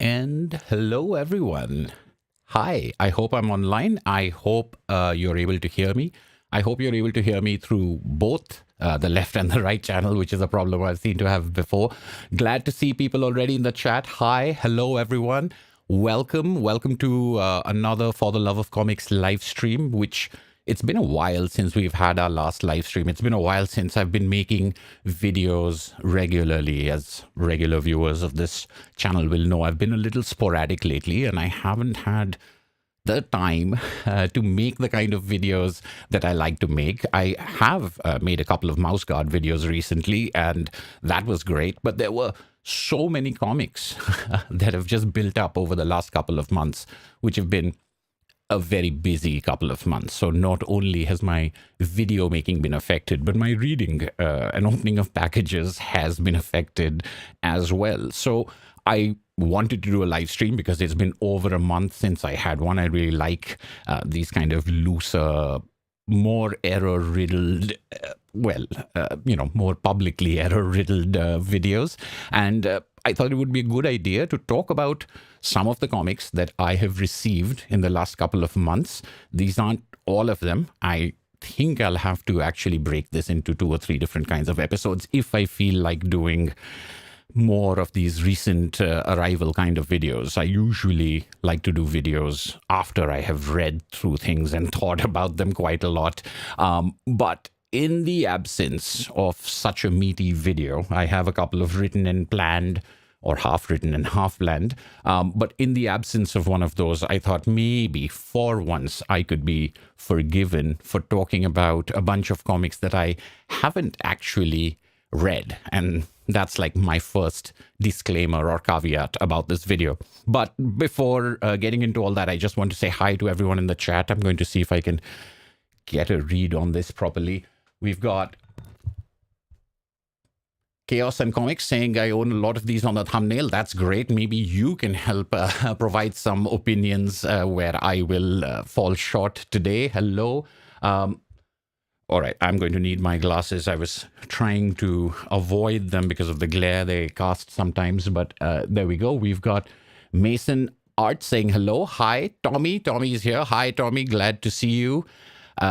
And hello, everyone. Hi, I hope I'm online. I hope you're able to hear me. I hope you're able to hear me through both the left and the right channel, which is a problem I've seen to have before. Glad to see people already in the chat. Hi, hello, everyone. Welcome to another For the Love of Comics live stream, which it's been a while since we've had our last live stream. It's been a while since I've been making videos regularly. As regular viewers of this channel will know, I've been a little sporadic lately, and I haven't had the time to make the kind of videos that I like to make. I have made a couple of mouse guard videos recently, and that was great, but there were so many comics that have just built up over the last couple of months, which have been a very busy couple of months. So not only has my video making been affected, but my reading and opening of packages has been affected as well. So I wanted to do a live stream because it's been over a month since I had one. I really like these kind of looser, more error-riddled, more publicly error-riddled videos. And I thought it would be a good idea to talk about some of the comics that I have received in the last couple of months. These aren't all of them. I think I'll have to actually break this into 2 or 3 different kinds of episodes if I feel like doing more of these recent arrival kind of videos. I usually like to do videos after I have read through things and thought about them quite a lot. But in the absence of such a meaty video, I have a couple of written and planned, or half written and half planned. But in the absence of one of those, I thought maybe for once I could be forgiven for talking about a bunch of comics that I haven't actually read. And that's like my first disclaimer or caveat about this video. But before getting into all that, I just want to say hi to everyone in the chat. I'm going to see if I can get a read on this properly. We've got Chaos and Comics saying I own a lot of these on the thumbnail. That's great. Maybe you can help provide some opinions where I will fall short today. Hello. All right, I'm going to need my glasses. I was trying to avoid them because of the glare they cast sometimes, but there we go. We've got Mason Art saying hello. Hi, Tommy. Tommy is here. Hi, Tommy. Glad to see you.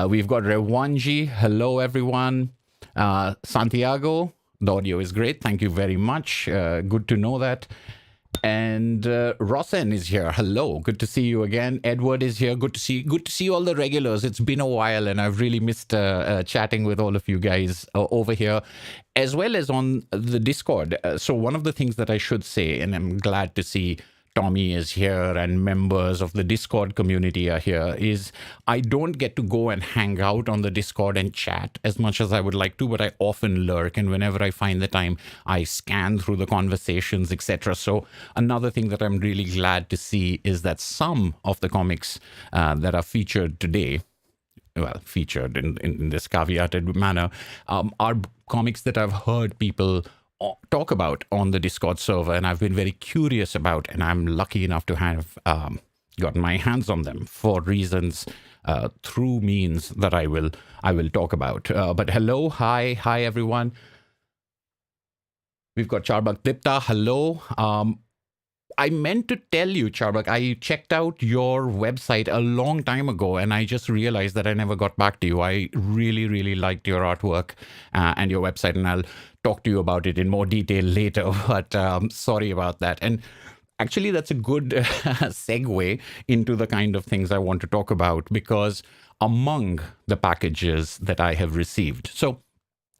We've got Rewanji. Hello, everyone. Santiago. The audio is great. Thank you very much. Good to know that. And Rosen is here. Hello. Good to see you again. Edward is here. Good to see all the regulars. It's been a while, and I've really missed chatting with all of you guys over here, as well as on the Discord. So one of the things that I should say, and I'm glad to see Tommy is here and members of the Discord community are here, is I don't get to go and hang out on the Discord and chat as much as I would like to, but I often lurk, and whenever I find the time, I scan through the conversations, etc. So another thing that I'm really glad to see is that some of the comics that are featured today, well, featured in this caveated manner, are comics that I've heard people talk about on the Discord server, and I've been very curious about, and I'm lucky enough to have gotten my hands on them for reasons through means that I will talk about. But hello, hi everyone. We've got Charbak Dipta. Hello. I meant to tell you, Charbak, I checked out your website a long time ago, and I just realized that I never got back to you. I really, really liked your artwork and your website, and I'll talk to you about it in more detail later, but sorry about that. And actually, that's a good segue into the kind of things I want to talk about, because among the packages that I have received. So,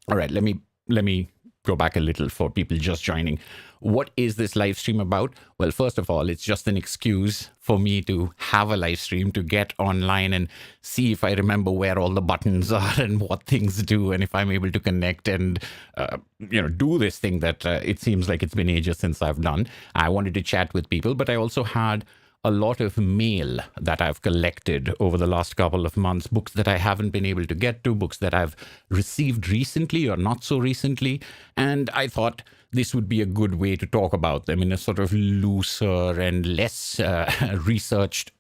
all right, let me go back a little for people just joining. What is this live stream about? Well, first of all, it's just an excuse for me to have a live stream, to get online and see if I remember where all the buttons are and what things do, and if I'm able to connect and do this thing that it seems like it's been ages since I've done. I wanted to chat with people, but I also had a lot of mail that I've collected over the last couple of months, books that I haven't been able to get to, books that I've received recently or not so recently. And I thought this would be a good way to talk about them in a sort of looser and less researched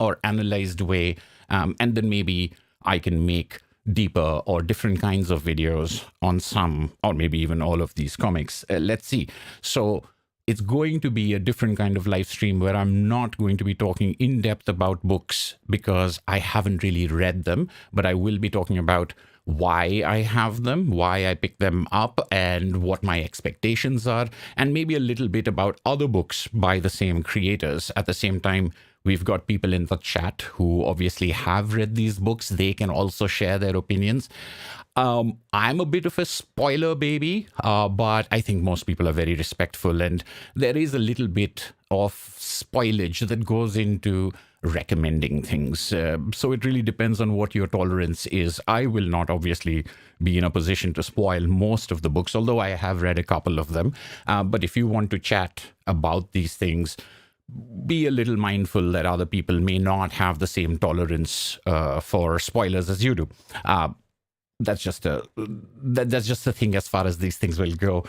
or analyzed way. And then maybe I can make deeper or different kinds of videos on some, or maybe even all of these comics. Let's see. So it's going to be a different kind of live stream where I'm not going to be talking in depth about books because I haven't really read them, but I will be talking about why I have them, why I pick them up, and what my expectations are, and maybe a little bit about other books by the same creators. At the same time, we've got people in the chat who obviously have read these books. They can also share their opinions. I'm a bit of a spoiler baby, but I think most people are very respectful, and there is a little bit of spoilage that goes into recommending things. So it really depends on what your tolerance is. I will not obviously be in a position to spoil most of the books, although I have read a couple of them. But if you want to chat about these things, be a little mindful that other people may not have the same tolerance for spoilers as you do. That's just a thing as far as these things will go,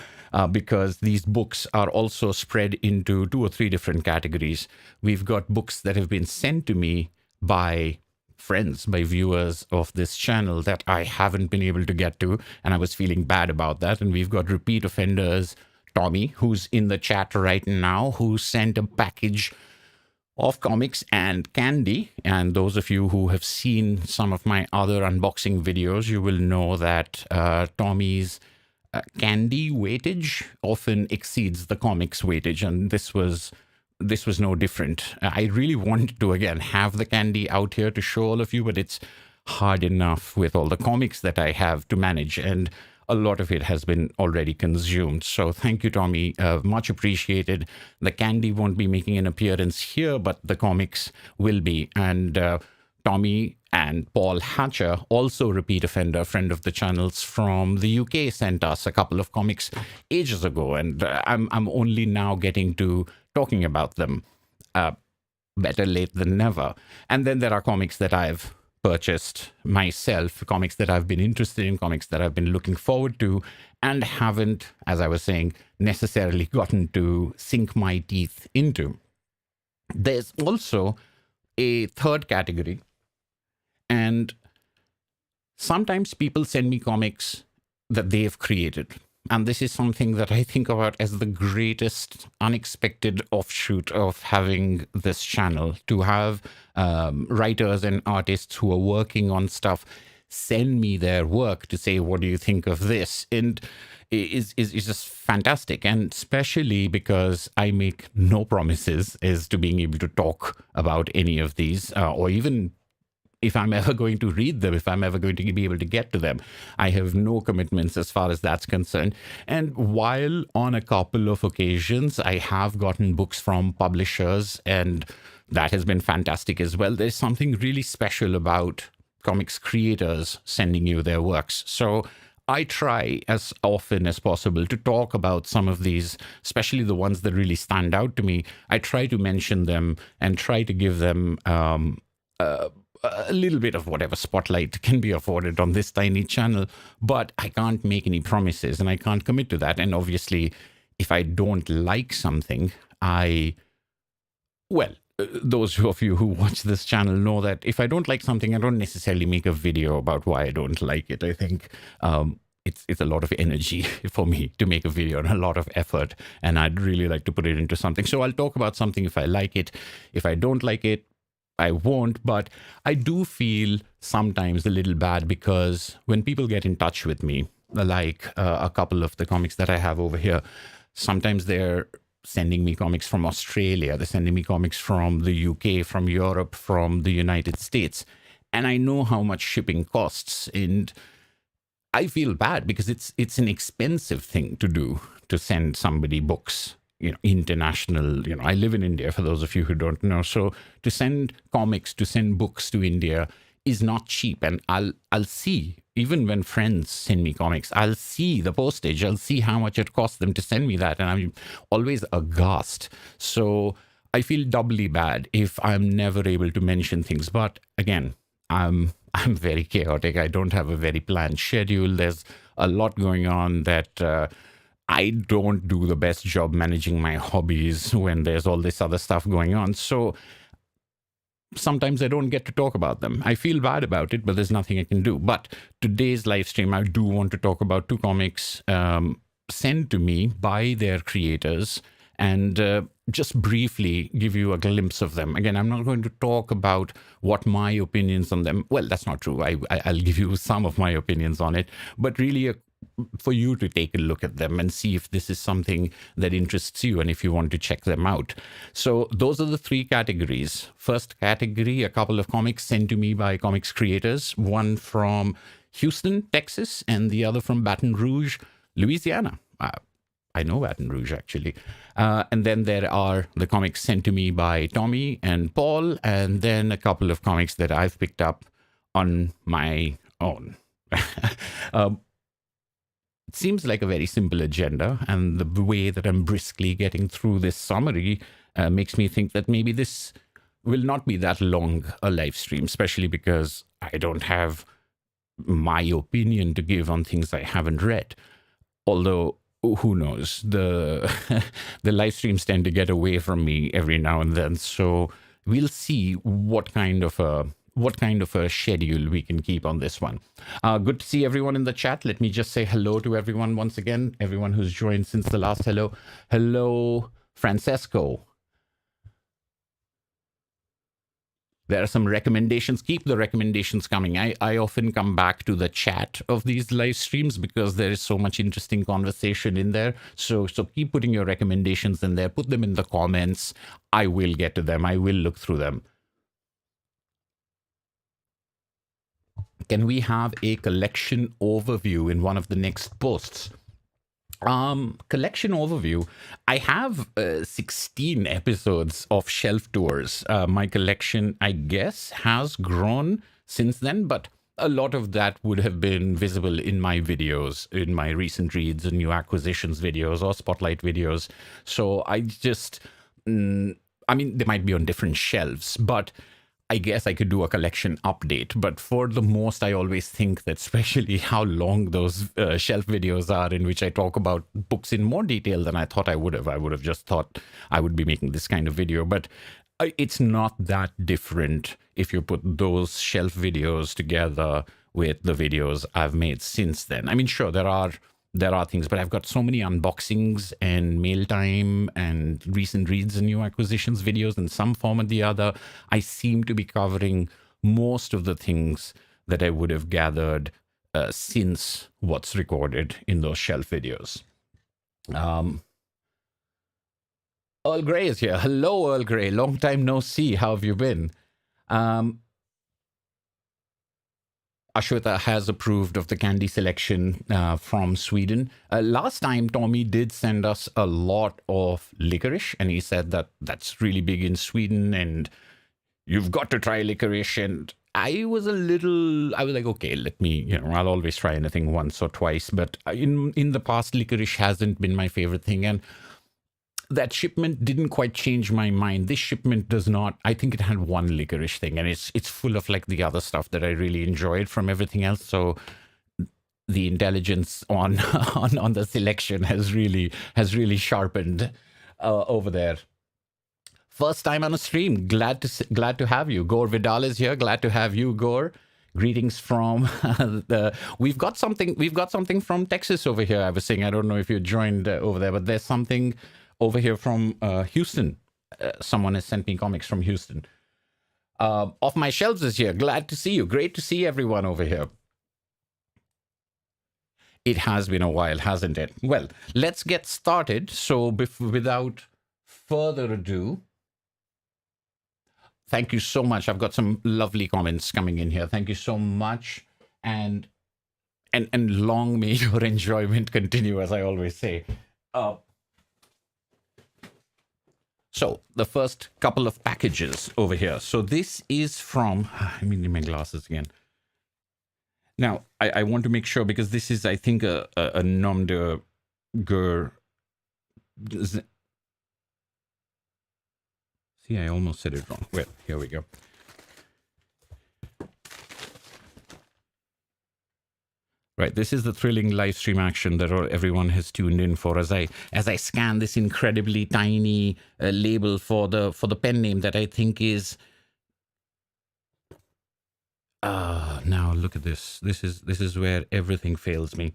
because these books are also spread into 2 or 3 different categories. We've got books that have been sent to me by friends, by viewers of this channel that I haven't been able to get to, and I was feeling bad about that. And we've got repeat offenders, Tommy, who's in the chat right now, who sent a package of comics and candy. And those of you who have seen some of my other unboxing videos, you will know that Tommy's candy weightage often exceeds the comics weightage, and this was no different. I really wanted to, again, have the candy out here to show all of you, but it's hard enough with all the comics that I have to manage, and a lot of it has been already consumed. So thank you, Tommy. Much appreciated. The candy won't be making an appearance here, but the comics will be. And Tommy and Paul Hatcher, also repeat offender, friend of the channel's from the UK, sent us a couple of comics ages ago, and I'm only now getting to talking about them. Better late than never. And then there are comics that I've purchased myself, comics that I've been interested in, comics that I've been looking forward to, and haven't, as I was saying, necessarily gotten to sink my teeth into. There's also a third category, and sometimes people send me comics that they've created. And this is something that I think about as the greatest unexpected offshoot of having this channel, to have writers and artists who are working on stuff send me their work to say, what do you think of this? And is just fantastic. And especially because I make no promises as to being able to talk about any of these, or even if I'm ever going to read them, if I'm ever going to be able to get to them. I have no commitments as far as that's concerned. And while on a couple of occasions I have gotten books from publishers, and that has been fantastic as well, there's something really special about comics creators sending you their works. So I try as often as possible to talk about some of these, especially the ones that really stand out to me. I try to mention them and try to give them a little bit of whatever spotlight can be afforded on this tiny channel, but I can't make any promises and I can't commit to that. And obviously, if I don't like something, those of you who watch this channel know that if I don't like something, I don't necessarily make a video about why I don't like it. I think it's a lot of energy for me to make a video and a lot of effort, and I'd really like to put it into something. So I'll talk about something if I like it. If I don't like it, I won't. But I do feel sometimes a little bad because when people get in touch with me, like a couple of the comics that I have over here, sometimes they're sending me comics from Australia, they're sending me comics from the UK, from Europe, from the United States. And I know how much shipping costs, and I feel bad because it's an expensive thing to do, to send somebody books, international. I live in India, for those of you who don't know. So to send comics, to send books to India is not cheap. And I'll see, even when friends send me comics, I'll see the postage, I'll see how much it costs them to send me that. And I'm always aghast. So I feel doubly bad if I'm never able to mention things. But again, I'm very chaotic. I don't have a very planned schedule. There's a lot going on that I don't do the best job managing my hobbies when there's all this other stuff going on. So sometimes I don't get to talk about them. I feel bad about it, but there's nothing I can do. But today's live stream, I do want to talk about 2 comics sent to me by their creators. and just briefly give you a glimpse of them. Again, I'm not going to talk about what my opinions on them. Well, that's not true. I'll give you some of my opinions on it, but really for you to take a look at them and see if this is something that interests you and if you want to check them out. So those are the three categories. First category, a couple of comics sent to me by comics creators, one from Houston, Texas, and the other from Baton Rouge, Louisiana. I know Baton Rouge, actually. And then there are the comics sent to me by Tommy and Paul, and then a couple of comics that I've picked up on my own. It seems like a very simple agenda, and the way that I'm briskly getting through this summary makes me think that maybe this will not be that long a live stream, especially because I don't have my opinion to give on things I haven't read. Although, who knows? The live streams tend to get away from me every now and then, so we'll see what kind of a schedule we can keep on this one. Good to see everyone in the chat. Let me just say hello to everyone once again, everyone who's joined since the last hello. Hello, Francesco. There are some recommendations. Keep the recommendations coming. I often come back to the chat of these live streams because there is so much interesting conversation in there. So keep putting your recommendations in there. Put them in the comments. I will get to them. I will look through them. Can we have a collection overview in one of the next posts? Collection overview. I have 16 episodes of shelf tours. My collection, I guess, has grown since then, but a lot of that would have been visible in my videos, in my recent reads and new acquisitions videos or spotlight videos. So I just, I mean, they might be on different shelves, but I guess I could do a collection update, but for the most, I always think that, especially how long those shelf videos are in which I talk about books in more detail than I thought I would have. I would have just thought I would be making this kind of video, but it's not that different if you put those shelf videos together with the videos I've made since then. I mean, sure, there are things, but I've got so many unboxings and mail time and recent reads and new acquisitions videos in some form or the other. I seem to be covering most of the things that I would have gathered since what's recorded in those shelf videos. Earl Grey is here. Hello, Earl Grey. Long time no see. How have you been? Ashwita has approved of the candy selection from Sweden. Last time, Tommy did send us a lot of licorice, and he said that that's really big in Sweden, and you've got to try licorice. And I was like, okay, let me, I'll always try anything once or twice. But in the past, licorice hasn't been my favorite thing. And that shipment didn't quite change my mind. This shipment does not. I think it had one licorice thing, and it's full of like the other stuff that I really enjoyed from everything else. So the intelligence on on the selection has really sharpened over there. First time on a stream. Glad to have you. Gore Vidal is here. Glad to have you, Gore. Greetings from we've got something from Texas over here. I was saying, I don't know if you joined over there, but there's something over here from Houston. Someone has sent me comics from Houston. Off my shelves is here. Glad to see you. Great to see everyone over here. It has been a while, hasn't it? Well, let's get started. So without further ado, thank you so much. I've got some lovely comments coming in here. Thank you so much. And long may your enjoyment continue, as I always say. So the first couple of packages over here. So this is from, I need my glasses again. Now, I want to make sure, because this is, I think, a nom de guerre. See, I almost said it wrong. Well, here we go. Right, this is the thrilling live stream action that everyone has tuned in for. As I scan this incredibly tiny label for the pen name that I think is. Now look at this. This is where everything fails me.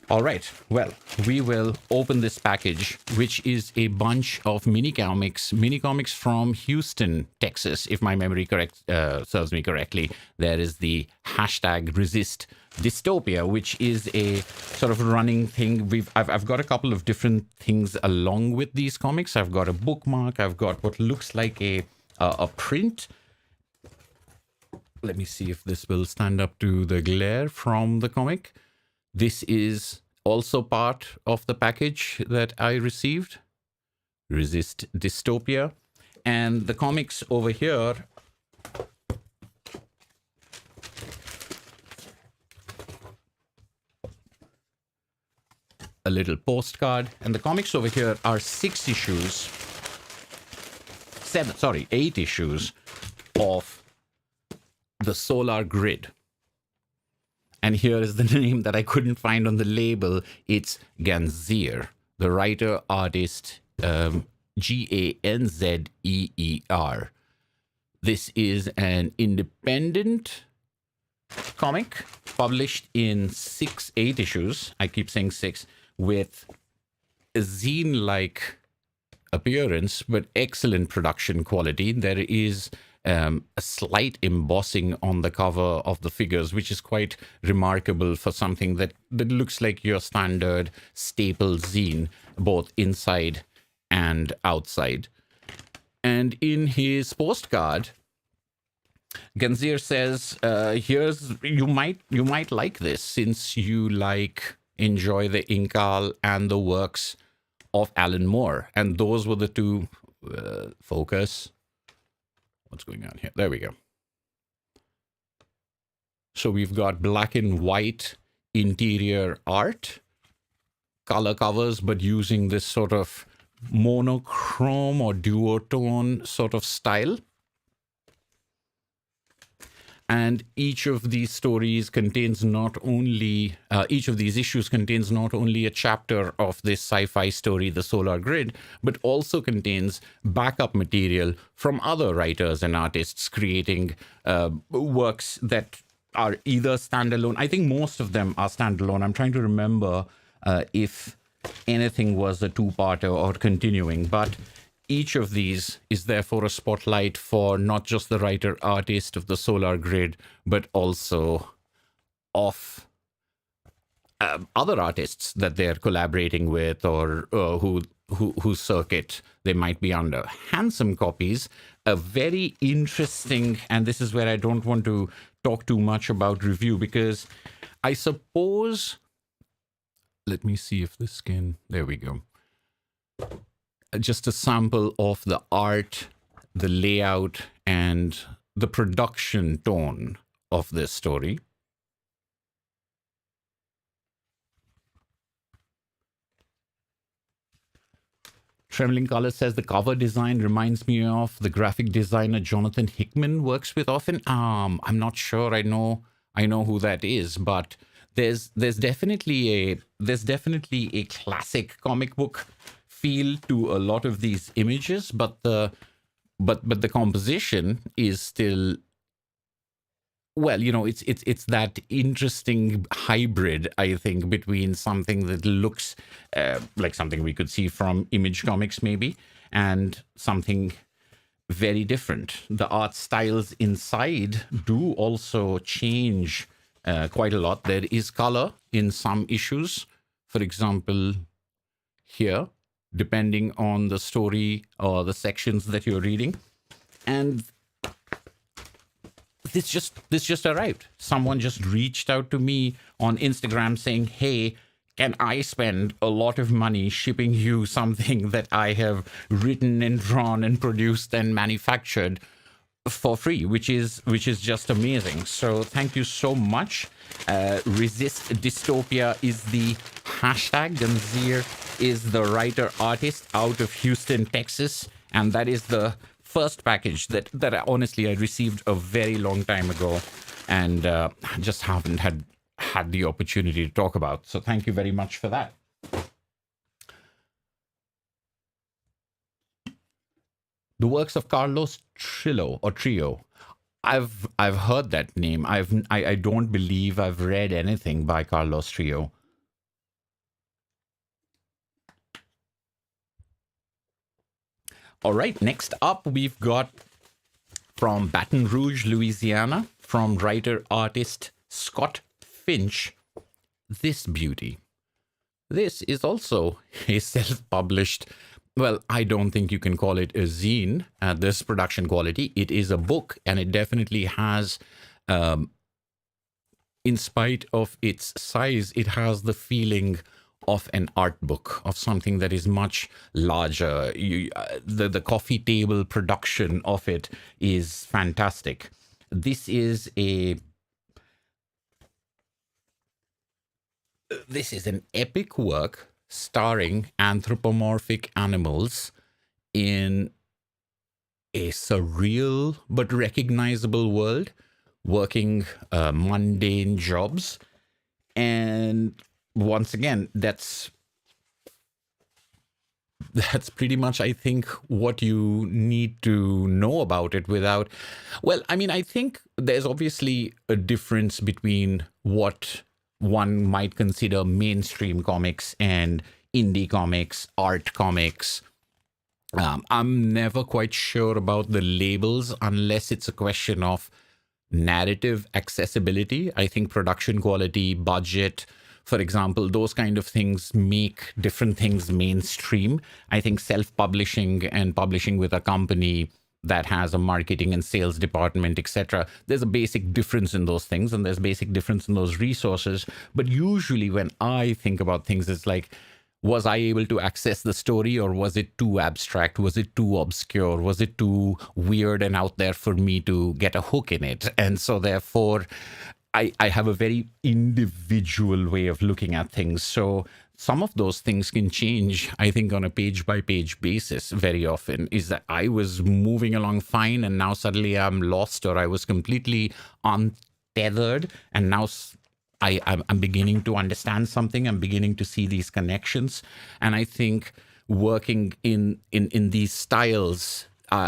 All right. Well, we will open this package, which is a bunch of mini comics from Houston, Texas, if my memory serves me correctly. There is the hashtag resist dystopia, which is a sort of running thing. I've got a couple of different things along with these comics. I've got a bookmark. I've got what looks like a print. Let me see if this will stand up to the glare from the comic. This is also part of the package that I received. Resist Dystopia. And the comics over here a little postcard. And the comics over here are 8 issues of the Solar Grid. And here is the name that I couldn't find on the label. It's Ganzeer, the writer, artist, Ganzeer. This is an independent comic published in 8 issues. I keep saying 6, with a zine-like appearance, but excellent production quality. There is a slight embossing on the cover of the figures, which is quite remarkable for something that looks like your standard staple zine, both inside and outside. And in his postcard, Ganzeer says, you might like this, since you enjoy the Incal and the works of Alan Moore. And those were the two focus. What's going on here? There we go. So we've got black and white interior art, color covers, but using this sort of monochrome or duotone sort of style. And each of these stories contains each of these issues contains not only a chapter of this sci-fi story, The Solar Grid, but also contains backup material from other writers and artists creating works that are either standalone. I think most of them are standalone. I'm trying to remember if anything was a two-parter or continuing, but each of these is therefore a spotlight for not just the writer-artist of the Solar Grid, but also of other artists that they're collaborating with, or whose circuit they might be under. Handsome copies, a very interesting, and this is where I don't want to talk too much about review, because I suppose, let me see if this can, there we go. Just a sample of the art, the layout, and the production tone of this story. Trembling Color says the cover design reminds me of the graphic designer Jonathan Hickman works with often. I'm not sure I know who that is, but there's definitely a classic comic book feel to a lot of these images, but the composition is still, well, it's that interesting hybrid, I think, between something that looks like something we could see from Image Comics maybe, and something very different. The art styles inside do also change quite a lot. There is color in some issues, for example, here, depending on the story or the sections that you're reading. And this just arrived. Someone just reached out to me on Instagram saying, hey, can I spend a lot of money shipping you something that I have written and drawn and produced and manufactured for free, which is just amazing. So thank you so much. Resist Dystopia is the hashtag. Ganzeer is the writer artist out of Houston, Texas, and that is the first package that honestly I received a very long time ago, and just haven't had the opportunity to talk about. So thank you very much for that. The works of Carlos Trio. I've heard that name. I don't believe I've read anything by Carlos Trio. All right, next up, we've got from Baton Rouge, Louisiana, from writer-artist Scott Finch, this beauty. This is also a self-published, well, I don't think you can call it a zine at this production quality. It is a book, and it definitely has, in spite of its size, it has the feeling of an art book, of something that is much larger. The coffee table production of it is fantastic. This is an epic work starring anthropomorphic animals in a surreal but recognizable world, working mundane jobs. And once again, that's pretty much, I think, what you need to know about it without, well, I mean, I think there's obviously a difference between what one might consider mainstream comics and indie comics, art comics. I'm never quite sure about the labels unless it's a question of narrative accessibility. I think production quality, budget, for example, those kind of things make different things mainstream. I think self-publishing and publishing with a company that has a marketing and sales department, etc. There's a basic difference in those things, and there's basic difference in those resources. But usually when I think about things, it's like, was I able to access the story, or was it too abstract? Was it too obscure? Was it too weird and out there for me to get a hook in it? And so therefore, I have a very individual way of looking at things. So some of those things can change, I think, on a page-by-page basis very often. Is that I was moving along fine, and now suddenly I'm lost, or I was completely untethered, and now I'm beginning to understand something. I'm beginning to see these connections. And I think working in these styles,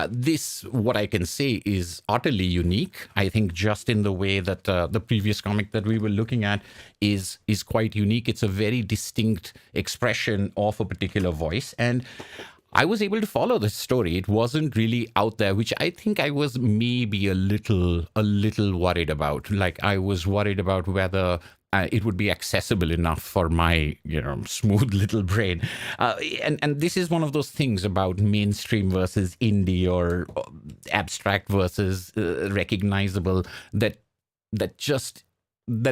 this, what I can say, is utterly unique. I think just in the way that the previous comic that we were looking at is quite unique. It's a very distinct expression of a particular voice. And I was able to follow this story. It wasn't really out there, which I think I was maybe a little worried about. Like, I was worried about whether it would be accessible enough for my, smooth little brain. And this is one of those things about mainstream versus indie, or abstract versus recognizable, that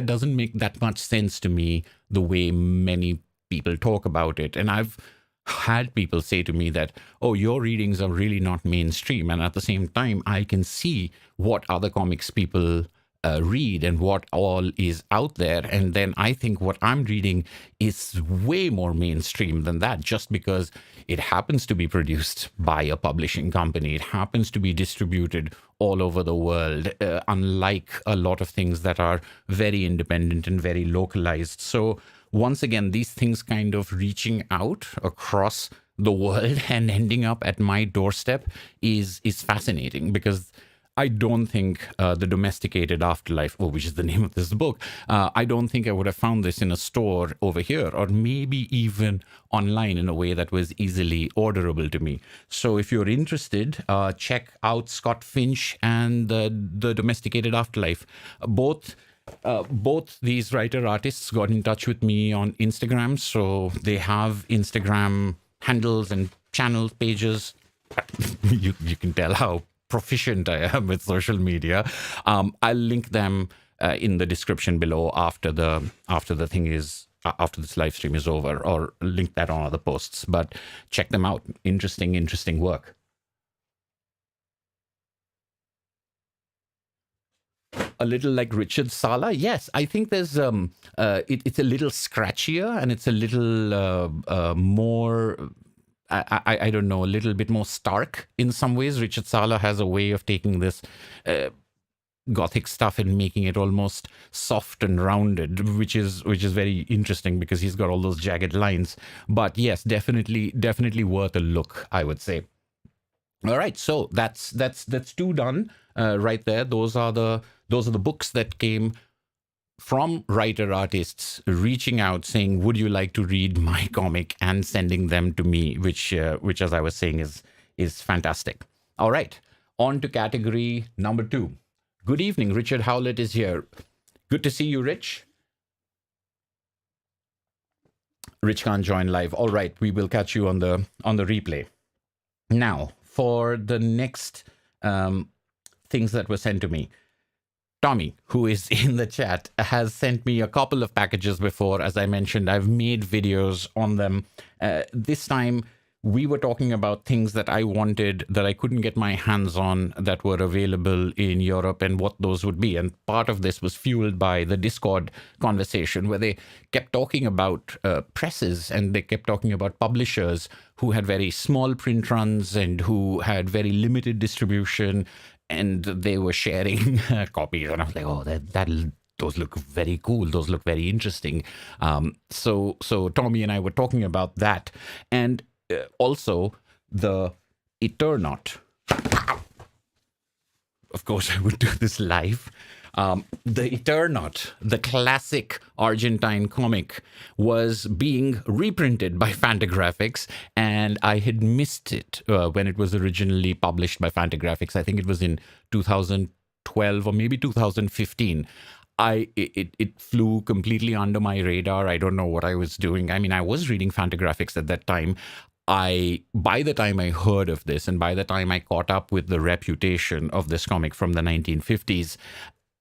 doesn't make that much sense to me, the way many people talk about it. And I've had people say to me that, oh, your readings are really not mainstream. And at the same time, I can see what other comics people read and what all is out there. And then I think what I'm reading is way more mainstream than that, just because it happens to be produced by a publishing company. It happens to be distributed all over the world, unlike a lot of things that are very independent and very localized. So once again, these things kind of reaching out across the world and ending up at my doorstep is fascinating, because I don't think The Domesticated Afterlife, which is the name of this book, I don't think I would have found this in a store over here, or maybe even online in a way that was easily orderable to me. So if you're interested, check out Scott Finch and The Domesticated Afterlife. Both these writer artists got in touch with me on Instagram, so they have Instagram handles and channel pages. You can tell how proficient I am with social media. I'll link them in the description below after this live stream is over, or link that on other posts. But check them out. Interesting work. A little like Richard Sala. Yes, I think there's it's a little scratchier, and it's a little more, I don't know, a little bit more stark in some ways. Richard Sala has a way of taking this gothic stuff and making it almost soft and rounded, which is very interesting, because he's got all those jagged lines. But yes, definitely worth a look, I would say. All right, so that's two done right there. Those are the books that came from writer artists reaching out saying, would you like to read my comic, and sending them to me, which as I was saying, is fantastic. All right, on to category number 2. Good evening, Richard Howlett is here. Good to see you, Rich. Rich can't join live. All right, we will catch you on the replay. Now, for the next things that were sent to me, Tommy, who is in the chat, has sent me a couple of packages before. As I mentioned, I've made videos on them. This time, we were talking about things that I wanted that I couldn't get my hands on that were available in Europe and what those would be. And part of this was fueled by the Discord conversation where they kept talking about presses and they kept talking about publishers who had very small print runs and who had very limited distribution, and they were sharing copies. And I was like, oh, those look very cool. Those look very interesting. So Tommy and I were talking about that. And also the Eternaut. Of course, I would do this live. The Eternaut, the classic Argentine comic, was being reprinted by Fantagraphics, and I had missed it when it was originally published by Fantagraphics. I think it was in 2012 or maybe 2015. It flew completely under my radar. I don't know what I was doing. I mean, I was reading Fantagraphics at that time. By the time I heard of this and by the time I caught up with the reputation of this comic from the 1950s,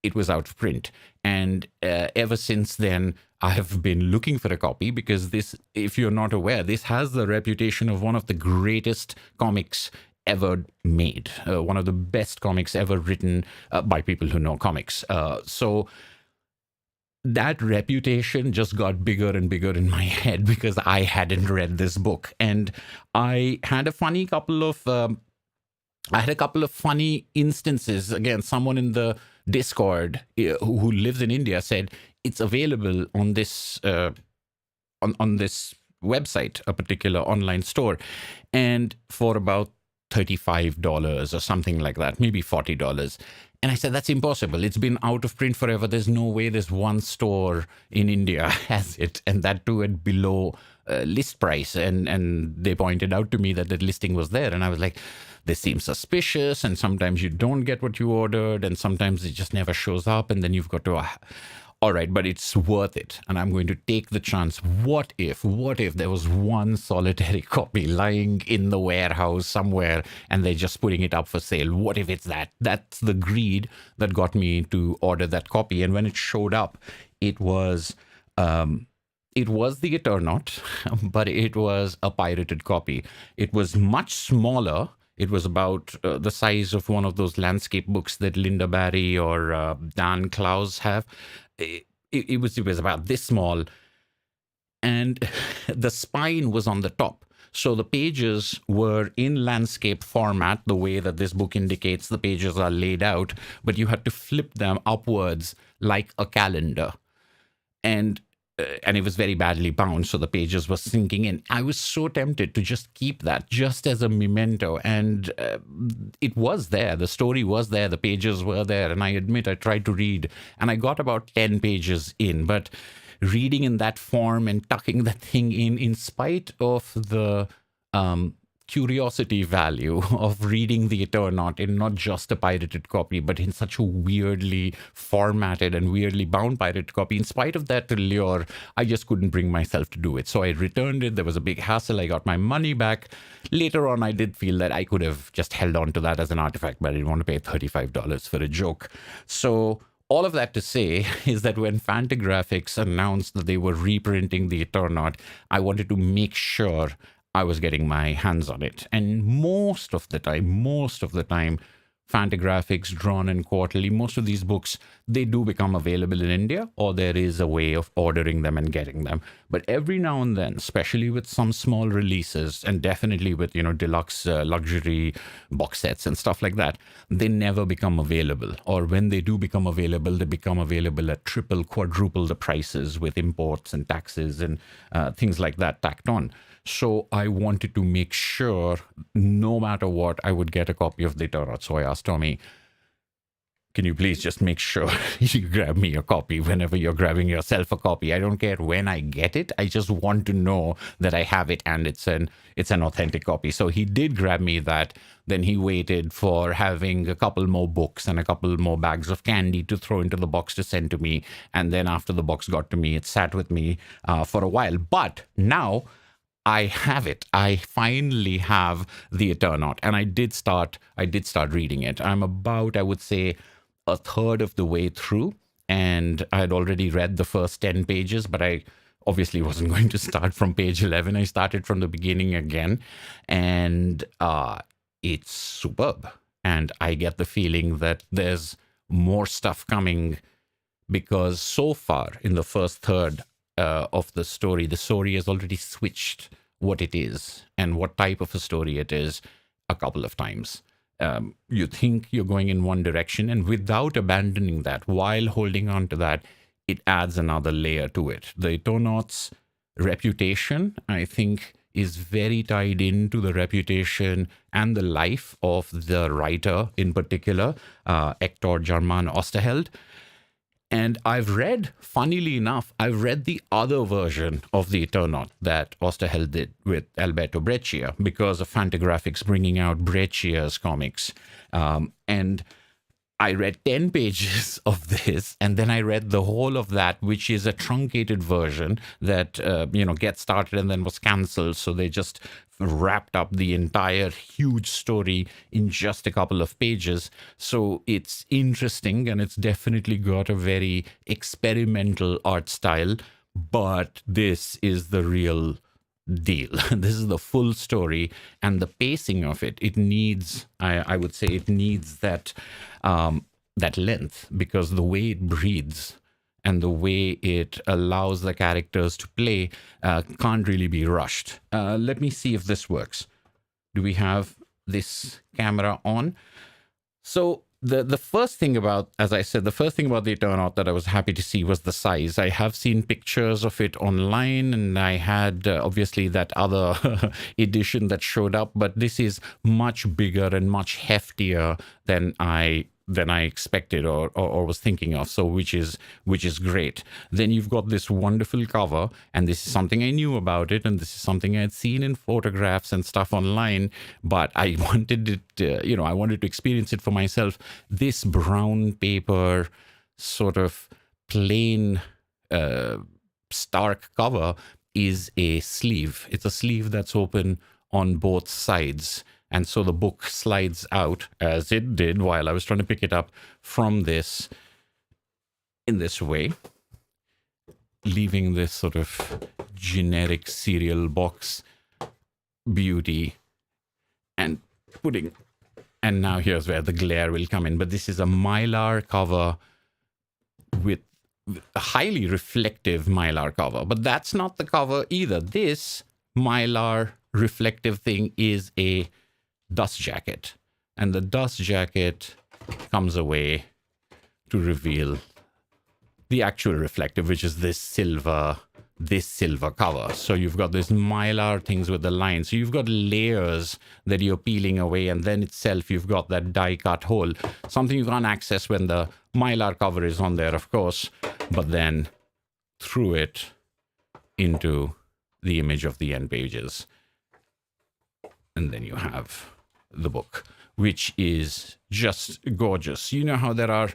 it was out of print. And ever since then, I have been looking for a copy because this, if you're not aware, this has the reputation of one of the greatest comics ever made, one of the best comics ever written by people who know comics. So that reputation just got bigger and bigger in my head because I hadn't read this book. And I had a couple of funny instances. Again, someone in the Discord who lives in India said it's available on this on this website, a particular online store, and for about $35 or something like that, maybe $40. And I said, that's impossible. It's been out of print forever. There's no way there's one store in India has it, and that too at below list price. And they pointed out to me that the listing was there. And I was like, this seems suspicious. And sometimes you don't get what you ordered, and sometimes it just never shows up. And then you've got to, all right, but it's worth it. And I'm going to take the chance. What if there was one solitary copy lying in the warehouse somewhere and they're just putting it up for sale? What if it's that? That's the greed that got me to order that copy. And when it showed up, it was the Eternaut, but it was a pirated copy. It was much smaller. It was about the size of one of those landscape books that Linda Barry or Dan Klaus have. It was about this small, and the spine was on the top. So the pages were in landscape format, the way that this book indicates the pages are laid out, but you had to flip them upwards like a calendar. And it was very badly bound, so the pages were sinking in. I was so tempted to just keep that just as a memento, and it was there. The story was there. The pages were there, and I admit I tried to read, and I got about 10 pages in, but reading in that form and tucking that thing in spite of the curiosity value of reading the Eternaut in not just a pirated copy, but in such a weirdly formatted and weirdly bound pirated copy, in spite of that allure, I just couldn't bring myself to do it. So I returned it. There was a big hassle. I got my money back. Later on, I did feel that I could have just held on to that as an artifact, but I didn't want to pay $35 for a joke. So all of that to say is that when Fantagraphics announced that they were reprinting the Eternaut, I wanted to make sure I was getting my hands on it. And most of the time, Fantagraphics, Drawn and Quarterly, most of these books, they do become available in India, or there is a way of ordering them and getting them. But every now and then, especially with some small releases, and definitely with, deluxe luxury box sets and stuff like that, they never become available. Or when they do become available, they become available at triple, quadruple the prices with imports and taxes and things like that tacked on. So I wanted to make sure, no matter what, I would get a copy of the Eternaut. So I asked Tommy, can you please just make sure you grab me a copy whenever you're grabbing yourself a copy? I don't care when I get it. I just want to know that I have it and it's an authentic copy. So he did grab me that. Then he waited for having a couple more books and a couple more bags of candy to throw into the box to send to me. And then after the box got to me, it sat with me for a while. But now I have it. I finally have the Eternaut, and I did start reading it. I'm about, I would say, a third of the way through, and I had already read the first 10 pages, but I obviously wasn't going to start from page 11. I started from the beginning again, and it's superb. And I get the feeling that there's more stuff coming, because so far in the first third of the story has already switched what it is and what type of a story it is a couple of times. You think you're going in one direction, and without abandoning that, while holding on to that, it adds another layer to it. The Eternaut's reputation, I think, is very tied into the reputation and the life of the writer in particular, Hector German Osterheld. And funnily enough, I've read the other version of the Eternaut that Osterheld did with Alberto Breccia, because of Fantagraphics bringing out Breccia's comics. And I read 10 pages of this, and then I read the whole of that, which is a truncated version that, gets started and then was cancelled. So they just wrapped up the entire huge story in just a couple of pages. So it's interesting, and it's definitely got a very experimental art style, but this is the real deal. This is the full story, and the pacing of it, it needs, I would say it needs that length, because the way it breathes and the way it allows the characters to play can't really be rushed. Let me see if this works. Do we have this camera on? So the first thing about, as I said, the first thing about the Eternaut that I was happy to see was the size. I have seen pictures of it online, and I had obviously that other edition that showed up, but this is much bigger and much heftier than I expected or was thinking of, so which is great. Then you've got this wonderful cover, and this is something I knew about it, and this is something I had seen in photographs and stuff online, but I wanted it, I wanted to experience it for myself. This brown paper, sort of plain, stark cover is a sleeve. It's a sleeve that's open on both sides. And so the book slides out, as it did while I was trying to pick it up, from this in this way, leaving this sort of generic cereal box beauty and now here's where the glare will come in. But this is a Mylar cover with a highly reflective Mylar cover. But that's not the cover either. This Mylar reflective thing is a dust jacket, and the dust jacket comes away to reveal the actual reflective, which is this silver cover. So you've got this Mylar things with the lines. So you've got layers that you're peeling away, and then itself you've got that die cut hole, something you can't access when the Mylar cover is on there, of course, but then through it into the image of the end pages. And then you have the book, which is just gorgeous. You know how there are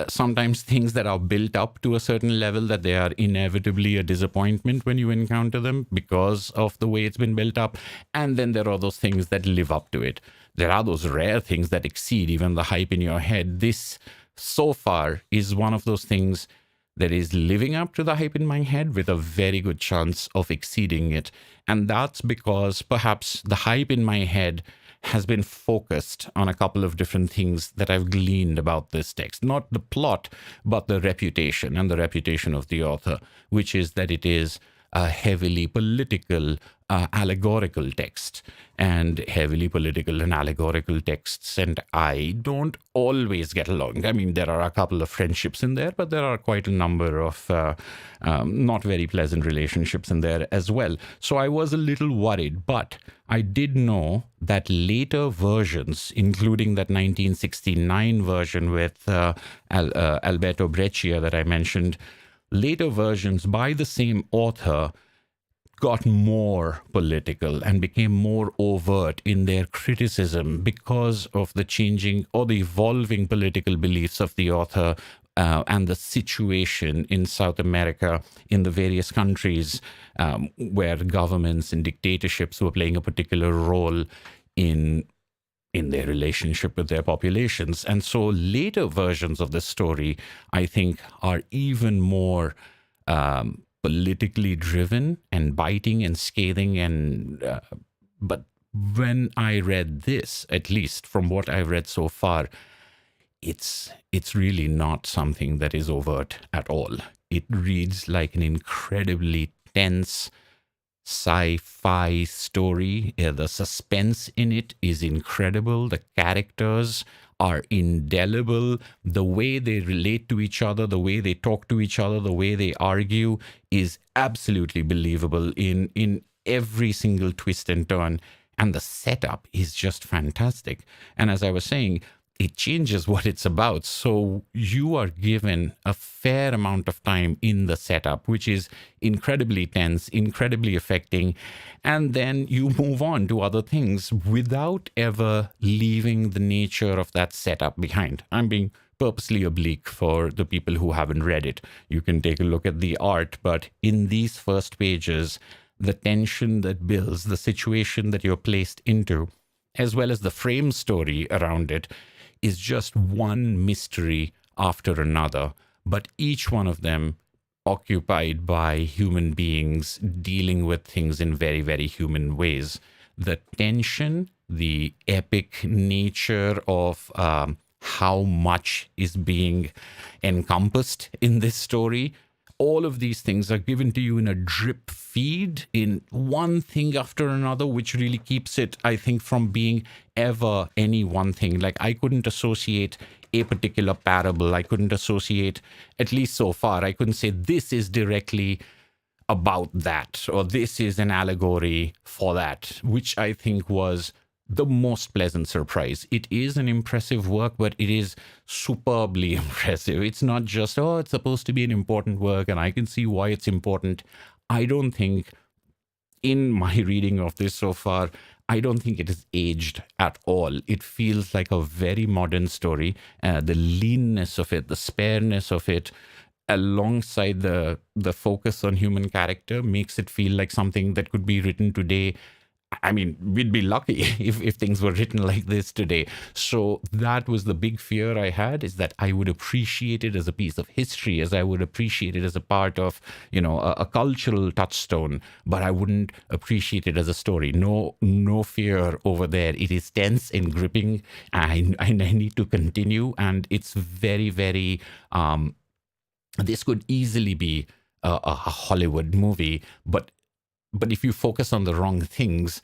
sometimes things that are built up to a certain level that they are inevitably a disappointment when you encounter them because of the way it's been built up. And then there are those things that live up to it. There are those rare things that exceed even the hype in your head. This, so far, is one of those things that is living up to the hype in my head with a very good chance of exceeding it. And that's because perhaps the hype in my head has been focused on a couple of different things that I've gleaned about this text. Not the plot, but the reputation and the reputation of the author, which is that it is a heavily political, allegorical text. And heavily political and allegorical texts and I don't always get along. I mean, there are a couple of friendships in there, but there are quite a number of not very pleasant relationships in there as well. So I was a little worried, but I did know that later versions, including that 1969 version with Alberto Breccia that I mentioned, later versions by the same author got more political and became more overt in their criticism because of the changing or the evolving political beliefs of the author and the situation in South America, in the various countries where governments and dictatorships were playing a particular role in their relationship with their populations. And so later versions of the story, I think, are even more politically driven and biting and scathing. And but when I read this, at least from what I've read so far, it's really not something that is overt at all. It reads like an incredibly tense sci-fi story. The suspense in it is incredible. The characters are indelible. The way they relate to each other, the way they talk to each other, the way they argue is absolutely believable in every single twist and turn. And the setup is just fantastic. And as I was saying, it changes what it's about. So you are given a fair amount of time in the setup, which is incredibly tense, incredibly affecting. And then you move on to other things without ever leaving the nature of that setup behind. I'm being purposely oblique for the people who haven't read it. You can take a look at the art, but in these first pages, the tension that builds, the situation that you're placed into, as well as the frame story around it, is just one mystery after another, but each one of them occupied by human beings dealing with things in very, very human ways. The tension, the epic nature of how much is being encompassed in this story, all of these things are given to you in a drip feed, in one thing after another, which really keeps it, I think, from being ever any one thing. Like, I couldn't associate a particular parable. I couldn't associate, at least so far, I couldn't say this is directly about that, or this is an allegory for that, which I think was the most pleasant surprise. It is an impressive work, but it is superbly impressive. It's not just, oh, it's supposed to be an important work and I can see why it's important. I don't think, in my reading of this so far, I don't think it is aged at all. It feels like a very modern story. The leanness of it, the spareness of it, alongside the focus on human character, makes it feel like something that could be written today. I mean, we'd be lucky if things were written like this today. So that was the big fear I had, is that I would appreciate it as a piece of history, as I would appreciate it as a part of, you know, a cultural touchstone, but I wouldn't appreciate it as a story. No fear over there. It is tense and gripping. I need to continue. And it's very, very, this could easily be a Hollywood movie, but if you focus on the wrong things,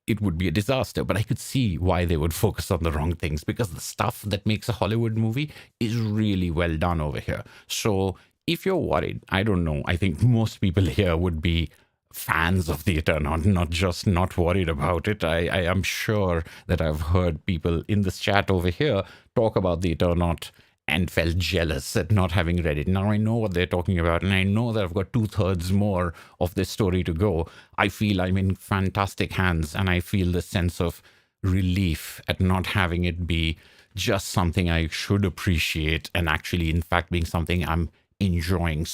it would be a disaster. But I could see why they would focus on the wrong things, because the stuff that makes a Hollywood movie is really well done over here. So if you're worried, I don't know, I think most people here would be fans of the Eternaut, not just not worried about it. I am sure that I've heard people in this chat over here talk about the Eternaut and felt jealous at not having read it. Now I know what they're talking about, and I know that I've got 2/3 more of this story to go. I feel I'm in fantastic hands, and I feel the sense of relief at not having it be just something I should appreciate, and actually, in fact, being something I'm enjoying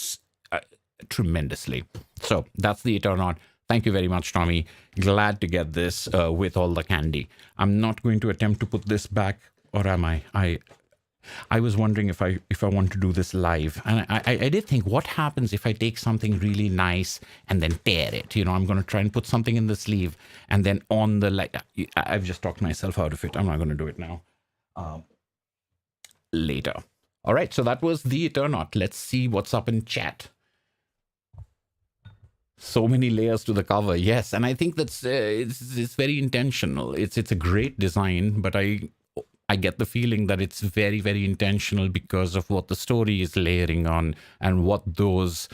tremendously. So that's the Eternaut. Thank you very much, Tommy. Glad to get this with all the candy. I'm not going to attempt to put this back, or am I? I was wondering if I want to do this live, and I did think, what happens if I take something really nice and then tear it? You know, I'm going to try and put something in the sleeve, and then on the I've just talked myself out of it. I'm not going to do it now. Later. All right, so that was the Eternaut. Let's see what's up in chat. So many layers to the cover, yes, and I think that's it's very intentional. It's a great design, but I get the feeling that it's very, very intentional because of what the story is layering on and what those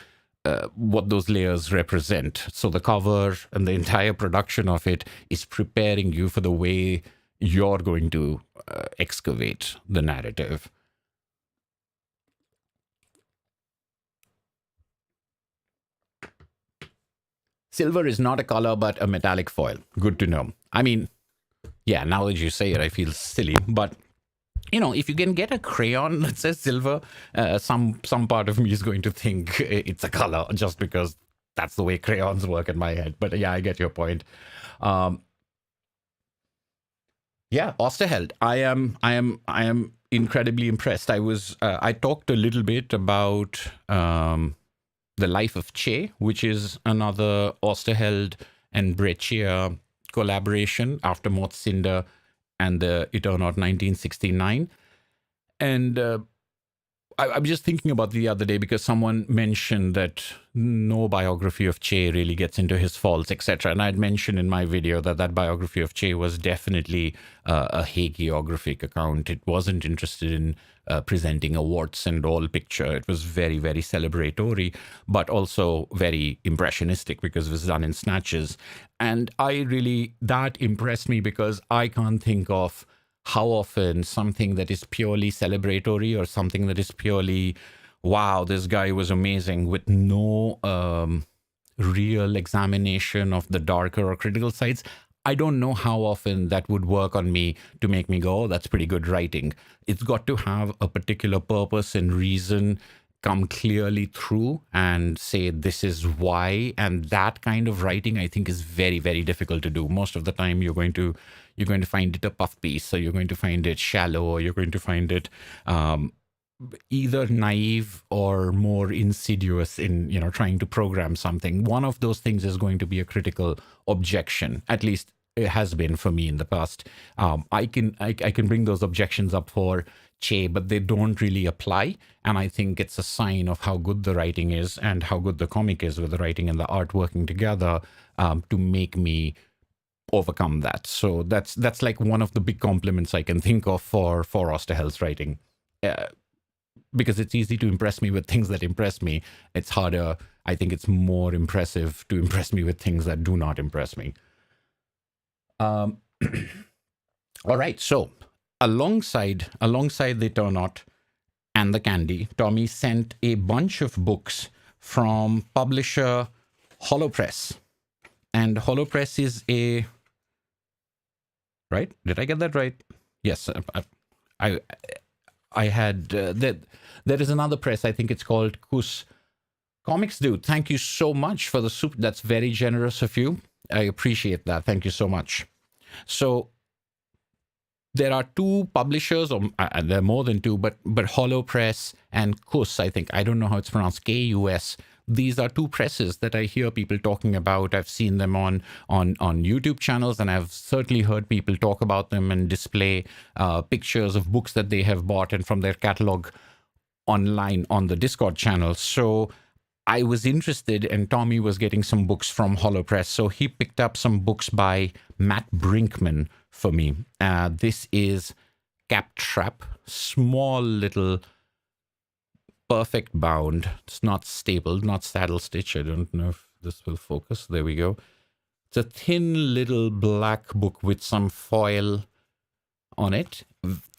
layers represent. So the cover and the entire production of it is preparing you for the way you're going to excavate the narrative. Silver is not a color, but a metallic foil. Good to know. I mean, yeah, now that you say it, I feel silly, but if you can get a crayon that says silver, some part of me is going to think it's a color just because that's the way crayons work in my head. But yeah, I get your point. Yeah, Osterheld. I am incredibly impressed. I talked a little bit about the Life of Che, which is another Osterheld and Breccia collaboration after Mort Cinder and the Eternaut 1969. And I'm just thinking about the other day because someone mentioned that no biography of Che really gets into his faults, etc. And I'd mentioned in my video that biography of Che was definitely a hagiographic account. It wasn't interested in presenting a warts and all picture. It was very, very celebratory, but also very impressionistic because it was done in snatches. And that impressed me because I can't think of how often something that is purely celebratory or something that is purely, wow, this guy was amazing, with no real examination of the darker or critical sides. I don't know how often that would work on me to make me go, oh, that's pretty good writing. It's got to have a particular purpose and reason come clearly through and say this is why. And that kind of writing, I think, is very, very difficult to do. Most of the time you're going to find it a puff piece, or you're going to find it shallow, or you're going to find it either naive or more insidious in trying to program something. One of those things is going to be a critical objection. At least it has been for me in the past. I can bring those objections up for Che, but they don't really apply. And I think it's a sign of how good the writing is and how good the comic is with the writing and the art working together to make me overcome that. So that's like one of the big compliments I can think of for Osterheld's writing. Because it's easy to impress me with things that impress me. It's harder, I think it's more impressive to impress me with things that do not impress me. All right, so alongside the Eternaut and the Candy, Tommy sent a bunch of books from publisher HoloPress. And HoloPress is right? Did I get that right? Yes, I had there is another press. I think it's called Kus Comics. Dude, thank you so much for the soup. That's very generous of you. I appreciate that. Thank you so much. So there are two publishers, or there are more than two, but HoloPress and Kus, I think. I don't know how it's pronounced, KUS. These are two presses that I hear people talking about. I've seen them on YouTube channels, and I've certainly heard people talk about them and display pictures of books that they have bought and from their catalog online on the Discord channel. So I was interested, and Tommy was getting some books from HoloPress. So he picked up some books by Matt Brinkman for me. This is Cap Trap, small little perfect bound. It's not stapled, not saddle stitch. I don't know if this will focus. There we go. It's a thin little black book with some foil on it.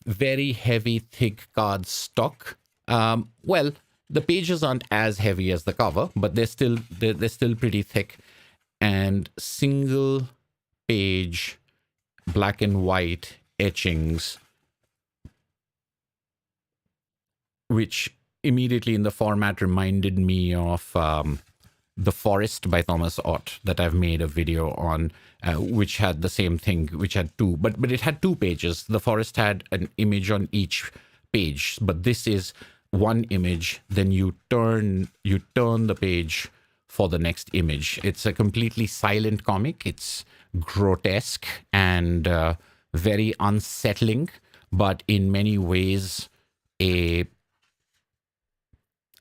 Very heavy, thick card stock. Well, the pages aren't as heavy as the cover, but they're still pretty thick. And single page black and white etchings, which immediately in the format reminded me of The Forest by Thomas Ott that I've made a video on, which had the same thing, which had two, but it had two pages. The Forest had an image on each page, but this is one image, then you turn the page for the next image. It's a completely silent comic. It's grotesque and very unsettling, but in many ways a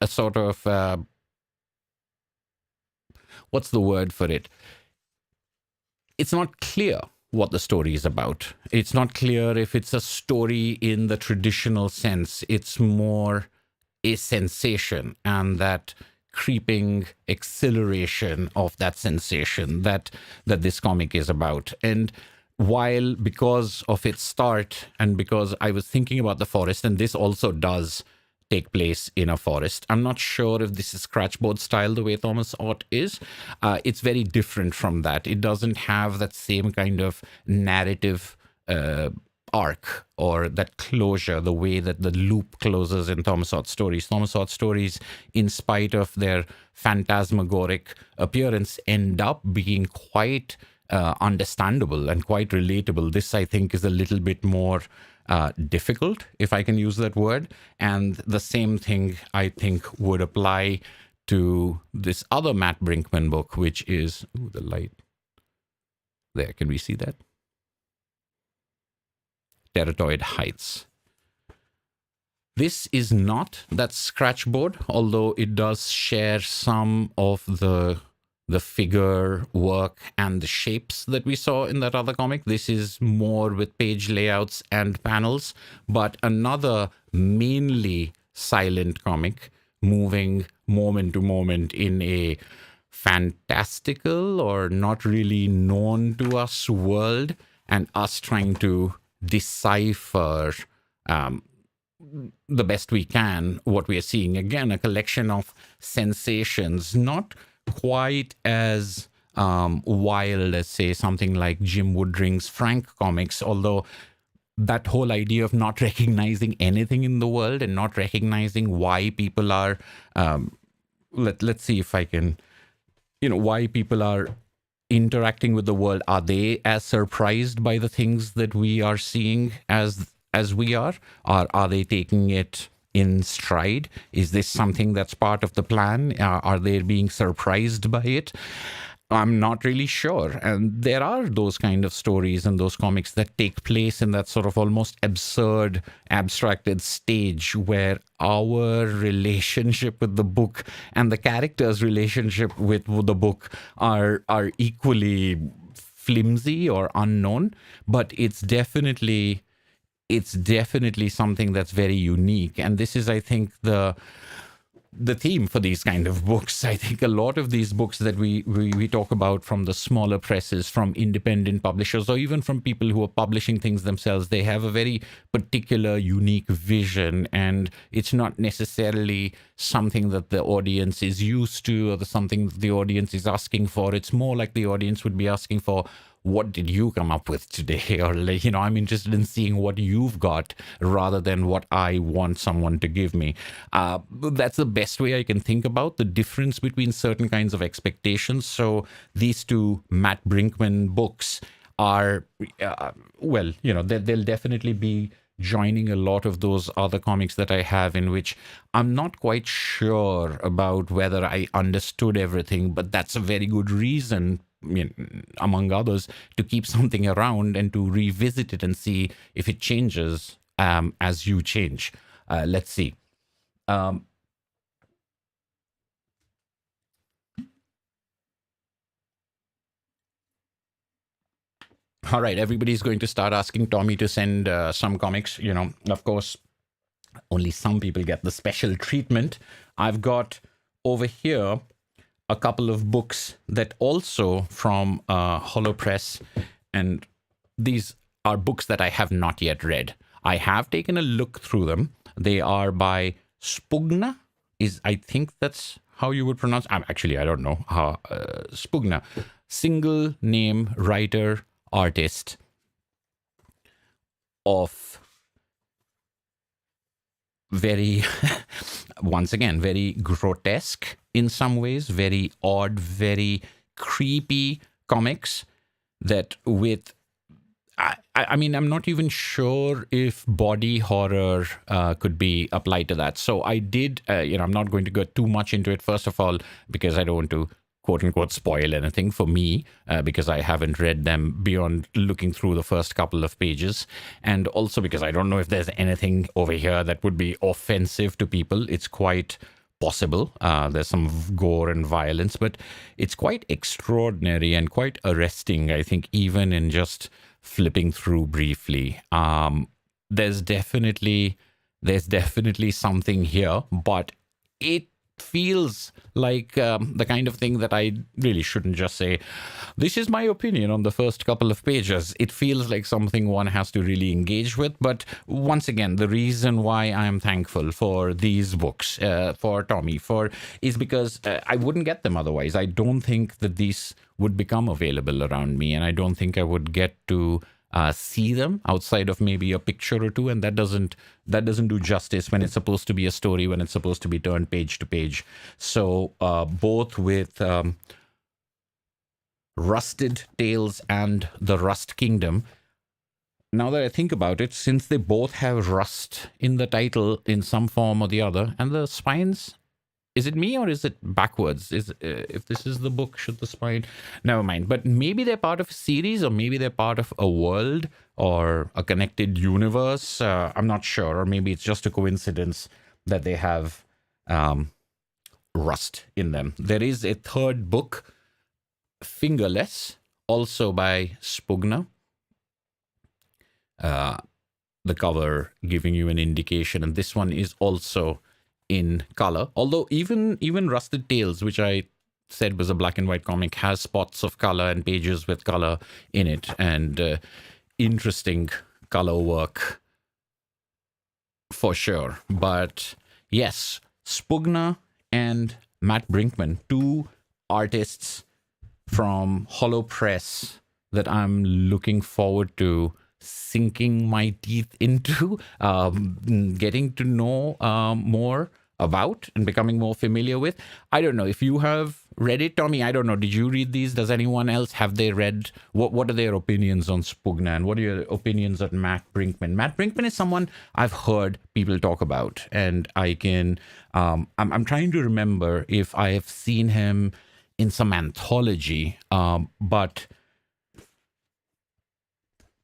sort of what's the word for it? It's not clear what the story is about. It's not clear if it's a story in the traditional sense. It's more a sensation, and that creeping acceleration of that sensation that this comic is about. And while, because of its start, and because I was thinking about the forest, and this also does take place in a forest. I'm not sure if this is scratchboard style the way Thomas Ott is. It's very different from that. It doesn't have that same kind of narrative arc or that closure, the way that the loop closes in Thomas Ott stories. Thomas Ott stories, in spite of their phantasmagoric appearance, end up being quite understandable and quite relatable. This, I think, is a little bit more difficult, if I can use that word. And the same thing, I think, would apply to this other Matt Brinkman book, which is, ooh, the light there. Can we see that? Terratoid Heights. This is not that scratchboard, although it does share some of the figure work and the shapes that we saw in that other comic. This is more with page layouts and panels, but another mainly silent comic, moving moment to moment in a fantastical or not really known to us world, and us trying to decipher the best we can what we are seeing. Again, a collection of sensations, not quite as wild as, say, something like Jim Woodring's Frank comics, although that whole idea of not recognizing anything in the world and not recognizing why people are, let's see if I can, why people are interacting with the world. Are they as surprised by the things that we are seeing as we are? Or are they taking it in stride? Is this something that's part of the plan? Are they being surprised by it? I'm not really sure. And there are those kind of stories and those comics that take place in that sort of almost absurd, abstracted stage where our relationship with the book and the character's relationship with the book are equally flimsy or unknown. But it's definitely something that's very unique. And this is, I think, the theme for these kind of books. I think a lot of these books that we talk about from the smaller presses, from independent publishers, or even from people who are publishing things themselves, they have a very particular, unique vision, and it's not necessarily something that the audience is used to or something that the audience is asking for. It's more like the audience would be asking for, what did you come up with today? Or, I'm interested in seeing what you've got rather than what I want someone to give me. That's the best way I can think about the difference between certain kinds of expectations. So these two Matt Brinkman books are, they'll definitely be joining a lot of those other comics that I have, in which I'm not quite sure about whether I understood everything, but that's a very good reason, among others, to keep something around and to revisit it and see if it changes as you change. Let's see. All right, everybody's going to start asking Tommy to send some comics. Of course, only some people get the special treatment. I've got over here a couple of books that also from Hollow Press, and these are books that I have not yet read. I have taken a look through them. They are by Spugna. I think that's how you would pronounce. Actually, I don't know how. Spugna, single name writer, artist of very, once again, very grotesque in some ways, very odd, very creepy comics that with, I'm not even sure if body horror could be applied to that. So I did, I'm not going to go too much into it, first of all, because I don't want to quote unquote spoil anything for me, because I haven't read them beyond looking through the first couple of pages. And also because I don't know if there's anything over here that would be offensive to people. It's quite possible. There's some gore and violence, but it's quite extraordinary and quite arresting, I think, even in just flipping through briefly. There's definitely something here, but it feels like the kind of thing that I really shouldn't just say, this is my opinion on the first couple of pages. It feels like something one has to really engage with. But once again, the reason why I am thankful for these books, for Tommy, is because I wouldn't get them otherwise. I don't think that these would become available around me, and I don't think I would get to see them outside of maybe a picture or two, and that doesn't do justice when it's supposed to be a story, when it's supposed to be turned page to page. So both with Rusted Tales and the Rust Kingdom, now that I think about it, since they both have rust in the title in some form or the other, and the spines, is it me or is it backwards? If this is the book, should the spine? Never mind. But maybe they're part of a series, or maybe they're part of a world or a connected universe. I'm not sure. Or maybe it's just a coincidence that they have rust in them. There is a third book, Fingerless, also by Spugner. The cover giving you an indication, and this one is also in color, although even Rusted Tales, which I said was a black and white comic, has spots of color and pages with color in it, and interesting color work for sure. But yes, Spugner and Matt Brinkman, two artists from Hollow Press that I'm looking forward to sinking my teeth into, getting to know more about and becoming more familiar with. I don't know if you have read it, Tommy. I don't know. Did you read these? Does anyone else have they read? What are their opinions on Spugner, and what are your opinions on Matt Brinkman? Matt Brinkman is someone I've heard people talk about, and I can. I'm trying to remember if I have seen him in some anthology,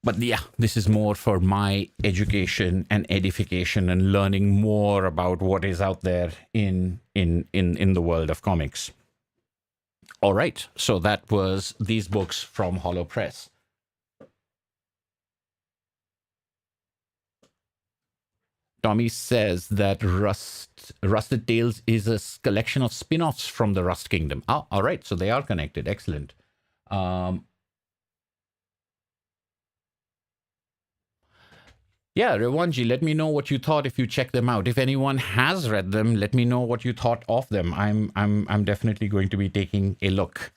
But yeah, this is more for my education and edification and learning more about what is out there in the world of comics. All right, so that was these books from Hollow Press. Tommy says that Rusted Tales is a collection of spin-offs from the Rust Kingdom. Oh, all right, so they are connected. Excellent. Yeah, Rewanji, let me know what you thought if you check them out. If anyone has read them, let me know what you thought of them. I'm definitely going to be taking a look.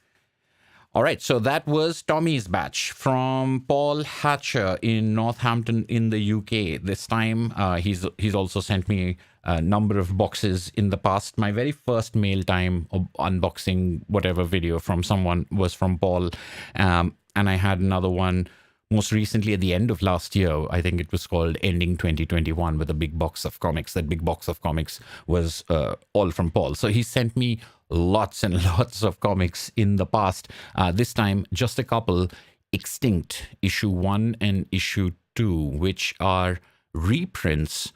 All right, so that was Tommy's batch from Paul Hatcher in Northampton in the UK. This time, he's also sent me a number of boxes in the past. My very first mail time unboxing whatever video from someone was from Paul, and I had another one most recently at the end of last year. I think it was called Ending 2021 with a big box of comics. That big box of comics was all from Paul. So he sent me lots and lots of comics in the past. This time, just a couple. Extinct, issue 1 and issue 2, which are reprints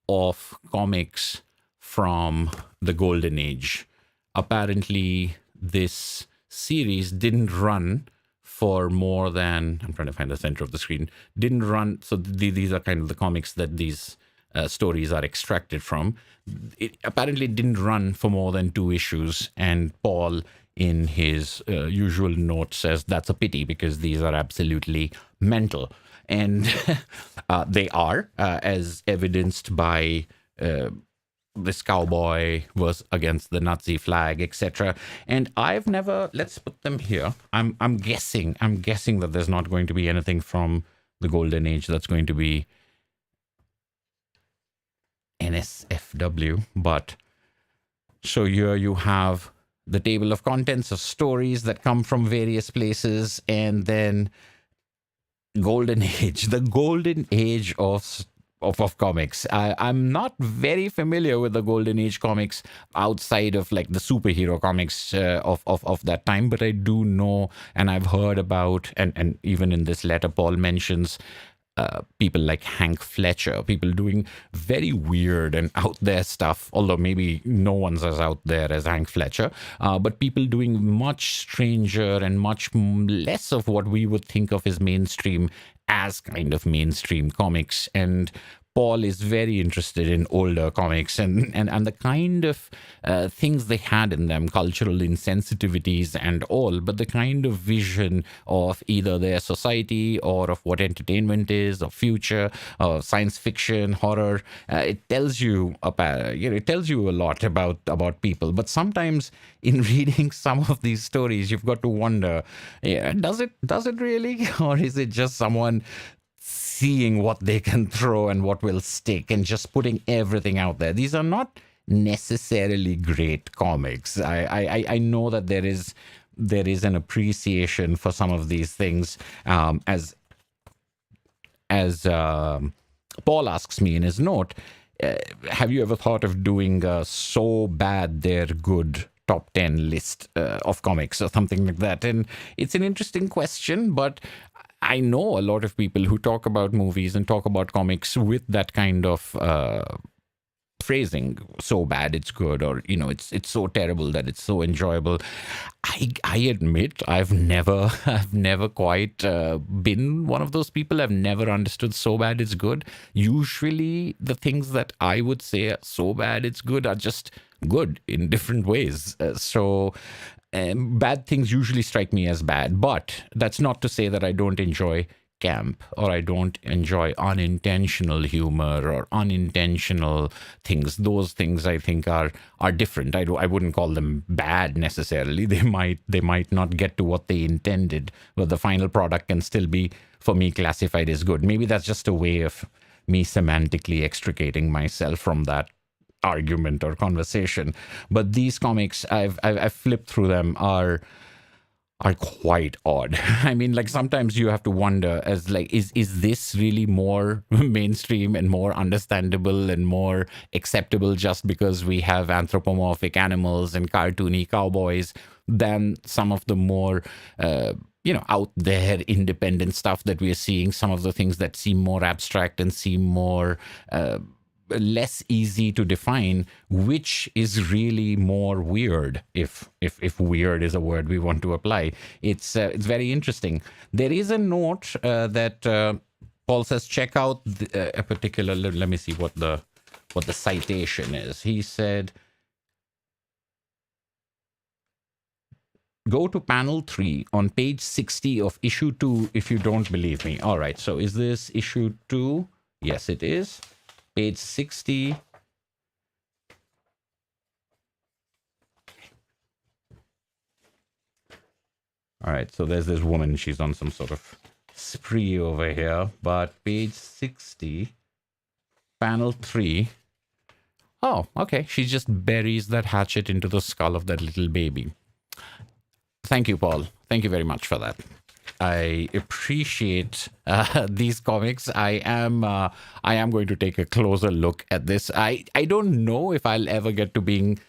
of comics from the Golden Age. Apparently, this series didn't run for more than, I'm trying to find the center of the screen, didn't run. So these are kind of the comics that these stories are extracted from. It apparently didn't run for more than 2 issues. And Paul, in his usual note, says that's a pity because these are absolutely mental. And they are, as evidenced by this cowboy was against the Nazi flag, etc. And I've never, let's put them here. I'm guessing that there's not going to be anything from the Golden Age that's going to be NSFW. But so here you have the table of contents of stories that come from various places, and then Golden Age, the Golden Age of comics. I'm not very familiar with the Golden Age comics outside of like the superhero comics of that time, but I do know, and I've heard about, and even in this letter Paul mentions people like Hank Fletcher, people doing very weird and out there stuff, although maybe no one's as out there as Hank Fletcher, but people doing much stranger and much less of what we would think of as mainstream as kind of mainstream comics. And Paul is very interested in older comics and the kind of things they had in them, cultural insensitivities and all, but the kind of vision of either their society or of what entertainment is, or future, or science fiction, horror. It tells you about, it tells you a lot about people. But sometimes in reading some of these stories, you've got to wonder, does it really, or is it just someone seeing what they can throw and what will stick and just putting everything out there? These are not necessarily great comics. I know that there is an appreciation for some of these things, as Paul asks me in his note, have you ever thought of doing a so bad they're good top 10 list of comics or something like that? And it's an interesting question, but I know a lot of people who talk about movies and talk about comics with that kind of phrasing, so bad it's good, or it's so terrible that it's so enjoyable. I admit I've never quite been one of those people. I've never understood so bad it's good. Usually the things that I would say are so bad it's good are just good in different ways. Bad things usually strike me as bad, but that's not to say that I don't enjoy camp or I don't enjoy unintentional humor or unintentional things. Those things I think are different. I wouldn't call them bad necessarily. They might not get to what they intended, but the final product can still be, for me, classified as good. Maybe that's just a way of me semantically extricating myself from that argument or conversation. But these comics, I've flipped through them, are quite odd. I mean, like, sometimes you have to wonder, as like, is this really more mainstream and more understandable and more acceptable just because we have anthropomorphic animals and cartoony cowboys than some of the more out there independent stuff that we're seeing, some of the things that seem more abstract and seem more less easy to define, which is really more weird, if weird is a word we want to apply. It's very interesting. There is a note that Paul says, check out a particular, let me see what the citation is. He said, go to panel 3 on page 60 of issue 2 if you don't believe me. All right, so is this issue 2? Yes, it is. Page 60. All right, so there's this woman. She's on some sort of spree over here. But page 60, panel 3. Oh, okay. She just buries that hatchet into the skull of that little baby. Thank you, Paul. Thank you very much for that. I appreciate these comics. I am going to take a closer look at this. I don't know if I'll ever get to being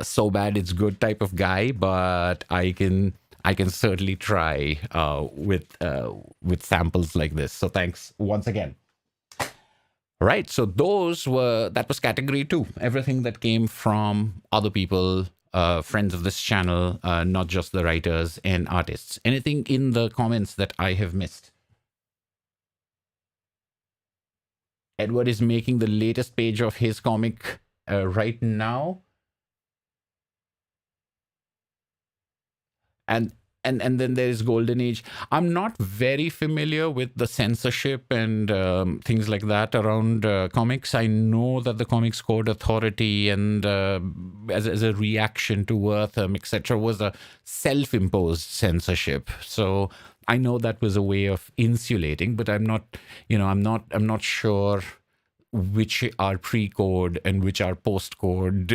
so bad it's good type of guy, but I can certainly try with samples like this. So thanks once again. Right. So that was category 2. Everything that came from other people. Friends of this channel, not just the writers and artists. Anything in the comments that I have missed? Edward is making the latest page of his comic right now. And then there is Golden Age. I'm not very familiar with the censorship and things like that around comics. I know that the Comics Code Authority and as a reaction to Wortham, etc., was a self-imposed censorship. So I know that was a way of insulating, but I'm not sure which are pre-code and which are post-code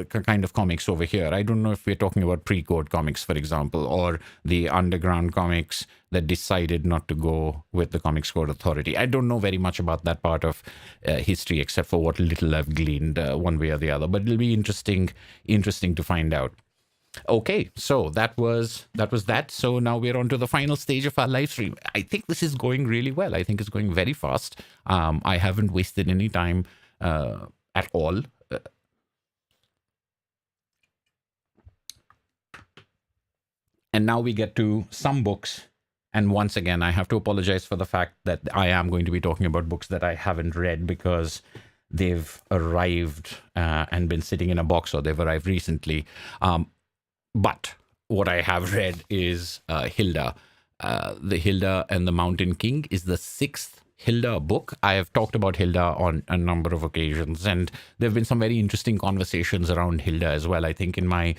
kind of comics over here. I don't know if we're talking about pre-code comics, for example, or the underground comics that decided not to go with the Comics Code Authority. I don't know very much about that part of history, except for what little I've gleaned one way or the other. But it'll be interesting to find out. Okay, so that was that. So now we're on to the final stage of our live stream. I think this is going really well. I think it's going very fast. I haven't wasted any time at all. And now we get to some books. And once again, I have to apologize for the fact that I am going to be talking about books that I haven't read because they've arrived and been sitting in a box, or they've arrived recently. But what I have read is Hilda. The Hilda and the Mountain King is the sixth Hilda book. I have talked about Hilda on a number of occasions, and there have been some very interesting conversations around Hilda as well. I think in my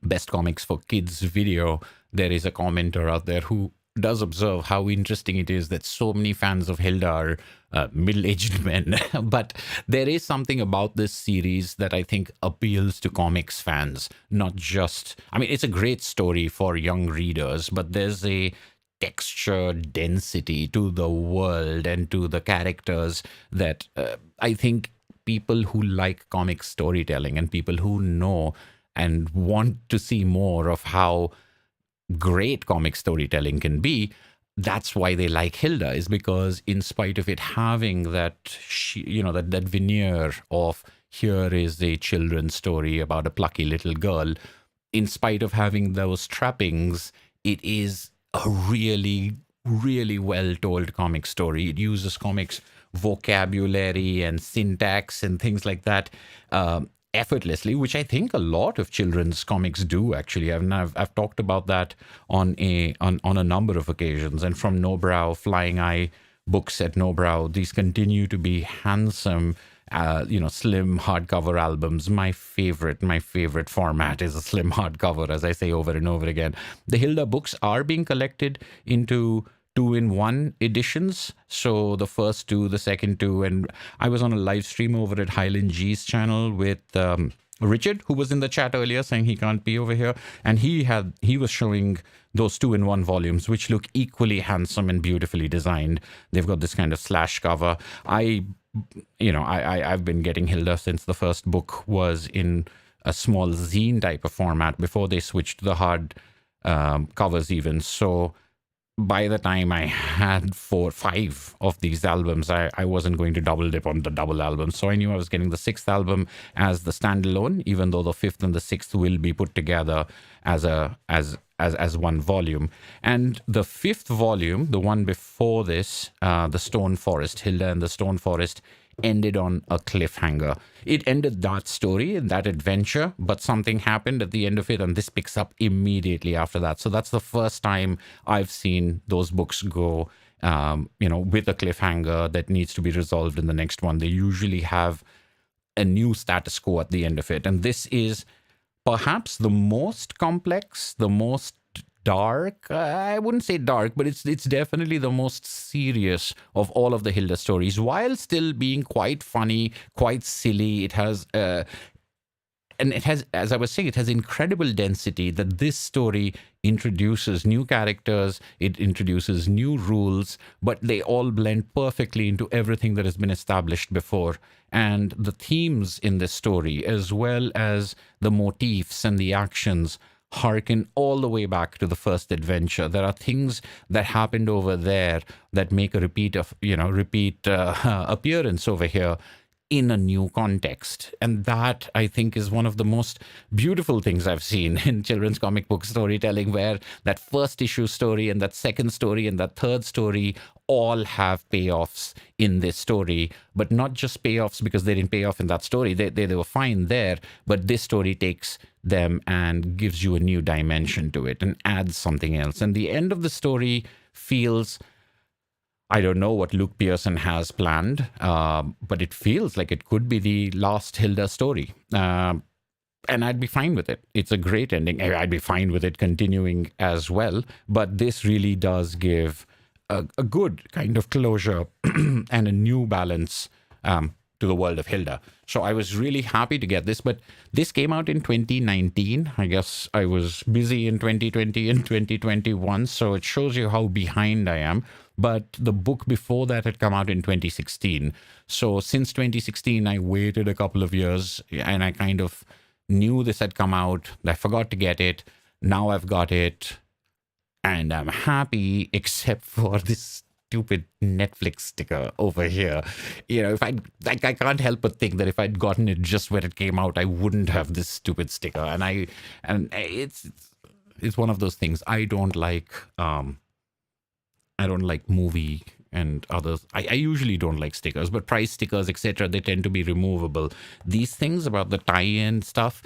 Best Comics for Kids video, there is a commenter out there who does observe how interesting it is that so many fans of Hilda are middle-aged men. But there is something about this series that I think appeals to comics fans, not just, I mean, it's a great story for young readers, but there's a texture density to the world and to the characters that I think people who like comic storytelling and people who know and want to see more of how great comic storytelling can be, that's why they like Hilda, is because in spite of it having that, that veneer of here is a children's story about a plucky little girl, in spite of having those trappings, it is a really, really well told comic story. It uses comics vocabulary and syntax and things like that effortlessly, which I think a lot of children's comics do. Actually, I've talked about that on a number of occasions. And from Nobrow, Flying Eye books at Nobrow, these continue to be handsome, slim hardcover albums. My favorite format is a slim hardcover, as I say over and over again. The Hilda books are being collected into 2-in-1 editions. So the first two, the second two, and I was on a live stream over at Highland G's channel with Richard, who was in the chat earlier saying he can't be over here, and he was showing those 2-in-1 volumes, which look equally handsome and beautifully designed. They've got this kind of slash cover. I've been getting Hilda since the first book was in a small zine type of format before they switched to the hard covers even. So by the time I had 4-5 of these albums, I wasn't going to double dip on the double album. So I knew I was getting the sixth album as the standalone, even though the fifth and the sixth will be put together as one volume. And the fifth volume, the one before this, the Stone Forest, Hilda and the Stone Forest, ended on a cliffhanger. It ended that story and that adventure, but something happened at the end of it, and this picks up immediately after that. So that's the first time I've seen those books go, with a cliffhanger that needs to be resolved in the next one. They usually have a new status quo at the end of it. And this is perhaps the most complex, the most dark. I wouldn't say dark, but it's definitely the most serious of all of the Hilda stories, while still being quite funny, quite silly. It has and it has, as I was saying, it has incredible density. That this story introduces new characters, it introduces new rules, but they all blend perfectly into everything that has been established before. And the themes in this story, as well as the motifs and the actions, harken all the way back to the first adventure. There are things that happened over there that make a repeat appearance over here in a new context. And that, I think, is one of the most beautiful things I've seen in children's comic book storytelling, where that first issue story and that second story and that third story all have payoffs in this story, but not just payoffs because they didn't pay off in that story. They were fine there, but this story takes them and gives you a new dimension to it and adds something else. And the end of the story feels, I don't know what Luke Pearson has planned, but it feels like it could be the last Hilda story. And I'd be fine with it. It's a great ending. I'd be fine with it continuing as well. But this really does give a good kind of closure and a new balance to the world of Hilda. So I was really happy to get this, but this came out in 2019. I guess I was busy in 2020 and 2021, so it shows you how behind I am. But the book before that had come out in 2016. So since 2016, I waited a couple of years and I kind of knew this had come out. I forgot to get it. Now I've got it. And I'm happy, except for this stupid Netflix sticker over here. If I can't help but think that if I'd gotten it just when it came out, I wouldn't have this stupid sticker. And it's one of those things. I don't like movie and others. I usually don't like stickers, but price stickers, etc., they tend to be removable. These things about the tie-in stuff,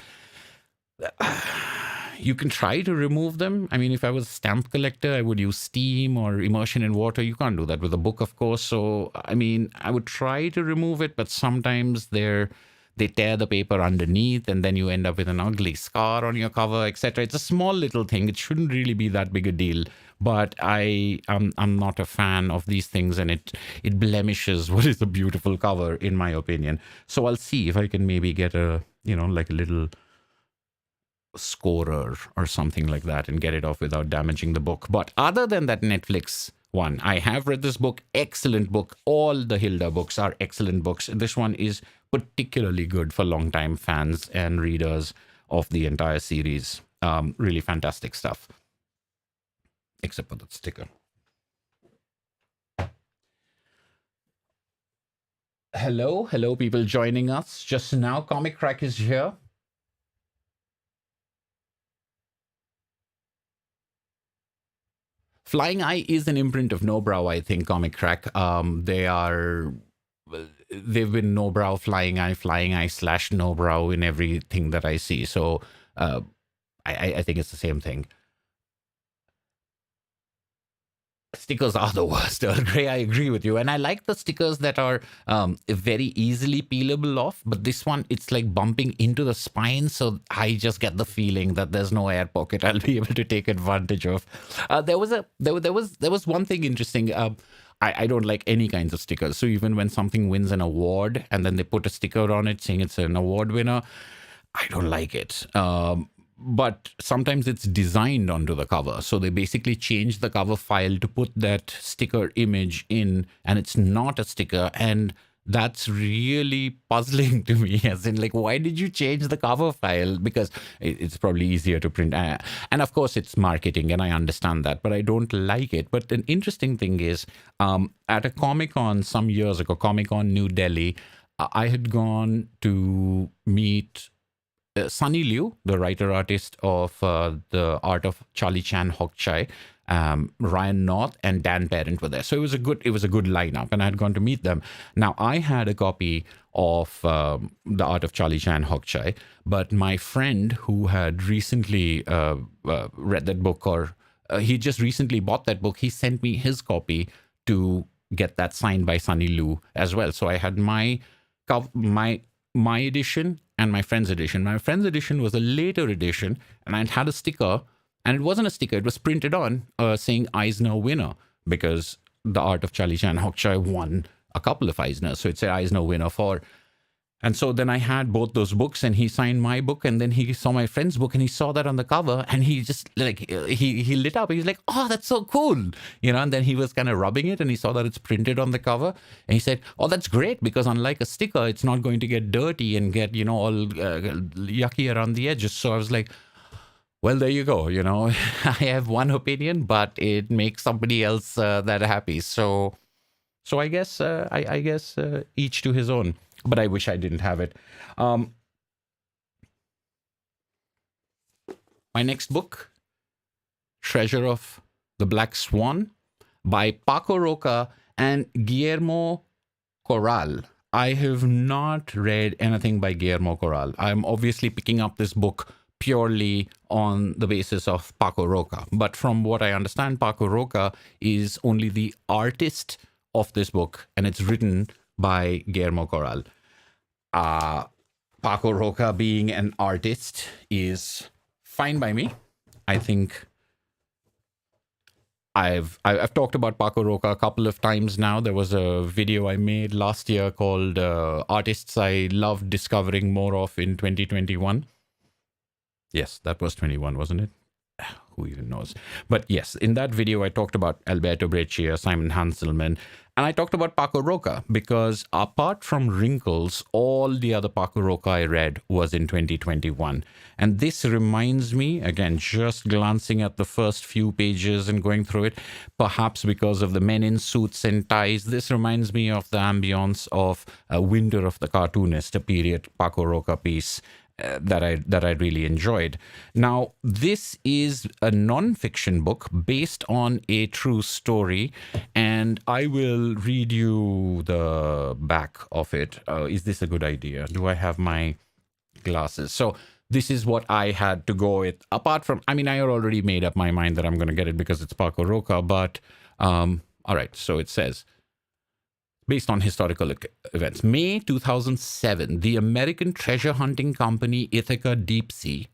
you can try to remove them. I mean, if I was a stamp collector, I would use steam or immersion in water. You can't do that with a book, of course. So, I mean, I would try to remove it, but sometimes they tear the paper underneath, and then you end up with an ugly scar on your cover, etc. It's a small little thing. It shouldn't really be that big a deal. But I'm not a fan of these things, and it blemishes what is a beautiful cover, in my opinion. So I'll see if I can maybe get a little scorer or something like that and get it off without damaging the book. But other than that Netflix one, I have read this book. Excellent book. All the Hilda books are excellent books. This one is particularly good for longtime fans and readers of the entire series. Really fantastic stuff. Except for that sticker. Hello, people joining us just now. Comic Crack is here. Flying Eye is an imprint of Nobrow, I think, Comic Crack. They've been Nobrow, Flying Eye / Nobrow in everything that I see. So I think it's the same thing. Stickers are the worst, Earl Grey. I agree with you. And I like the stickers that are very easily peelable off. But this one, it's like bumping into the spine. So I just get the feeling that there's no air pocket I'll be able to take advantage of. There was one thing interesting. I don't like any kinds of stickers. So even when something wins an award and then they put a sticker on it saying it's an award winner, I don't like it. But sometimes it's designed onto the cover. So they basically change the cover file to put that sticker image in, and it's not a sticker. And that's really puzzling to me, as in, like, why did you change the cover file? Because it's probably easier to print. And of course, it's marketing, and I understand that, but I don't like it. But an interesting thing is, at a Comic-Con some years ago, Comic-Con New Delhi, I had gone to meet Sunny Liu, the writer-artist of the art of Charlie Chan Hock-Chai, Ryan North, and Dan Parent were there. So it was a good lineup, and I had gone to meet them. Now, I had a copy of the art of Charlie Chan Hock-Chai, but my friend who had recently read that book, or he just recently bought that book, he sent me his copy to get that signed by Sunny Liu as well. So I had my edition and my friend's edition. My friend's edition was a later edition, and I had a sticker, and it wasn't a sticker, it was printed on saying Eisner winner, because the art of Charlie Chan Hock-Chai won a couple of Eisners. So it said Eisner winner for. And so then I had both those books, and he signed my book, and then he saw my friend's book, and he saw that on the cover, and he just like, he lit up. He's like, oh, that's so cool. And then he was kind of rubbing it, and he saw that it's printed on the cover, and he said, oh, that's great, because unlike a sticker, it's not going to get dirty and get, all yucky around the edges. So I was like, well, there you go. I have one opinion, but it makes somebody else that happy. So I guess, I guess each to his own. But I wish I didn't have it. My next book, Treasure of the Black Swan, by Paco Roca and Guillermo Corral. I have not read anything by Guillermo Corral. I'm obviously picking up this book purely on the basis of Paco Roca. But from what I understand, Paco Roca is only the artist of this book, and it's written by Guillermo Corral. Paco Roca being an artist is fine by me. I think I've talked about Paco Roca a couple of times now. There was a video I made last year called Artists I Love Discovering More Of in 2021. Yes, that was 21, wasn't it? Who even knows? But yes, in that video, I talked about Alberto Breccia, Simon Hanselman, And I talked about Paco Roca because apart from Wrinkles, all the other Paco Roca I read was in 2021. And this reminds me, again, just glancing at the first few pages and going through it, perhaps because of the men in suits and ties, this reminds me of the ambience of Winter of the Cartoonist, a period Paco Roca piece that I really enjoyed. Now, this is a non-fiction book based on a true story, and I will read you the back of it. Is this a good idea? Do I have my glasses? So this is what I had to go with. Apart from, I mean, I already made up my mind that I'm going to get it because it's Paco Roca, but all right. So it says, based on historical events. May 2007, the American treasure hunting company Ithaca Deep Sea,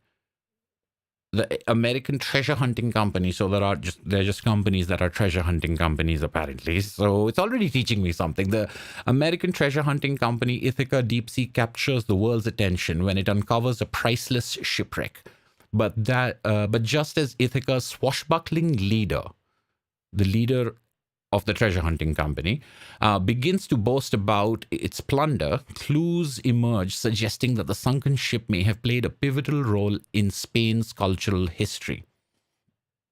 the American treasure hunting company. So they're just companies that are treasure hunting companies, apparently. So it's already teaching me something. The American treasure hunting company Ithaca Deep Sea captures the world's attention when it uncovers a priceless shipwreck. But just as Ithaca's swashbuckling leader, the leader of the treasure hunting company, begins to boast about its plunder, clues emerge suggesting that the sunken ship may have played a pivotal role in Spain's cultural history.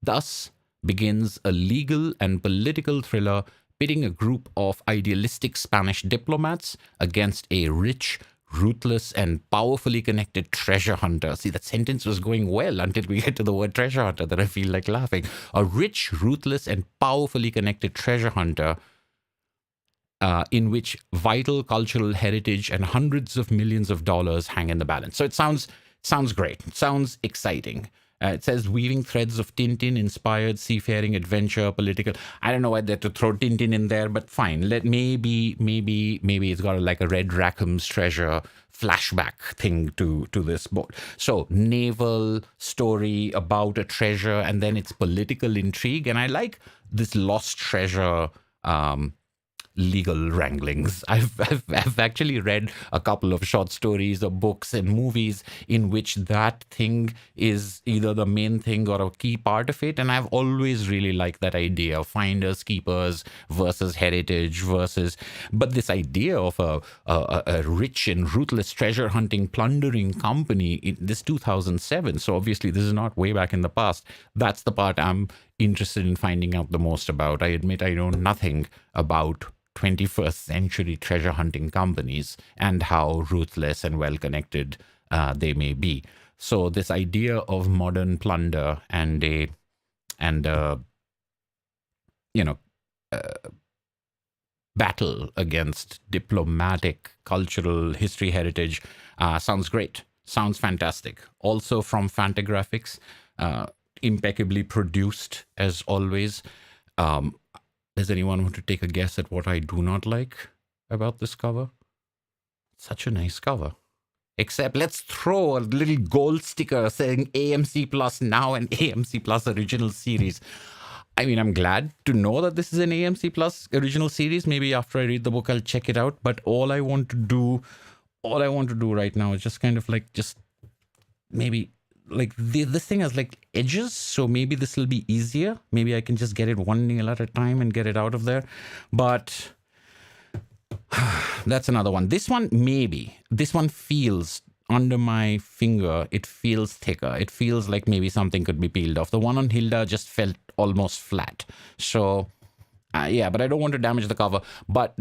Thus begins a legal and political thriller pitting a group of idealistic Spanish diplomats against a rich, ruthless, and powerfully connected treasure hunter. See, that sentence was going well until we get to the word treasure hunter that I feel like laughing. A rich, ruthless, and powerfully connected treasure hunter in which vital cultural heritage and hundreds of millions of dollars hang in the balance. So it sounds great. It sounds exciting. It says weaving threads of Tintin-inspired seafaring adventure, political. I don't know whether to throw Tintin in there, but fine. Maybe it's got like a Red Rackham's Treasure flashback thing to this book. So naval story about a treasure, and then it's political intrigue, and I like this lost treasure legal wranglings. I've actually read a couple of short stories or books and movies in which that thing is either the main thing or a key part of it, and I've always really liked that idea of finders keepers versus heritage but this idea of a rich and ruthless treasure hunting plundering company in this 2007, so obviously this is not way back in the past. That's the part I'm interested in finding out the most about. I admit I know nothing about 21st century treasure hunting companies and how ruthless and well connected they may be. So this idea of modern plunder and battle against diplomatic, cultural, history, heritage sounds great. Sounds fantastic. Also from Fantagraphics, impeccably produced as always. Does anyone want to take a guess at what I do not like about this cover? Such a nice cover. Except let's throw a little gold sticker saying AMC Plus now and AMC Plus original series. I mean, I'm glad to know that this is an AMC Plus original series. Maybe after I read the book, I'll check it out. But all I want to do right now is just kind of like maybe like this thing has like edges, so maybe this will be easier. Maybe I can just get it one nail at a time and get it out of there. But that's another one. This one feels under my finger, it feels thicker. It feels like maybe something could be peeled off. The one on Hilda just felt almost flat. So yeah, but I don't want to damage the cover. But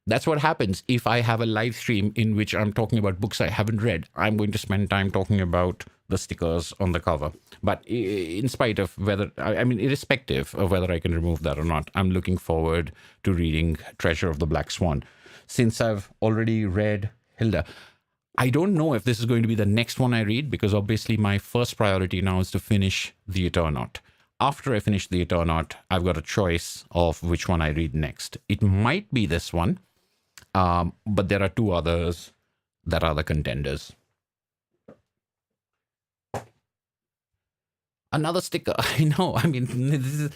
that's what happens if I have a live stream in which I'm talking about books I haven't read. I'm going to spend time talking about the stickers on the cover. But in spite of irrespective of whether I can remove that or not, I'm looking forward to reading Treasure of the Black Swan. Since I've already read Hilda, I don't know if this is going to be the next one I read, because obviously my first priority now is to finish The Eternaut. After I finish The Eternaut, I've got a choice of which one I read next. It might be this one. But there are two others that are the contenders. Another sticker. I know. I mean,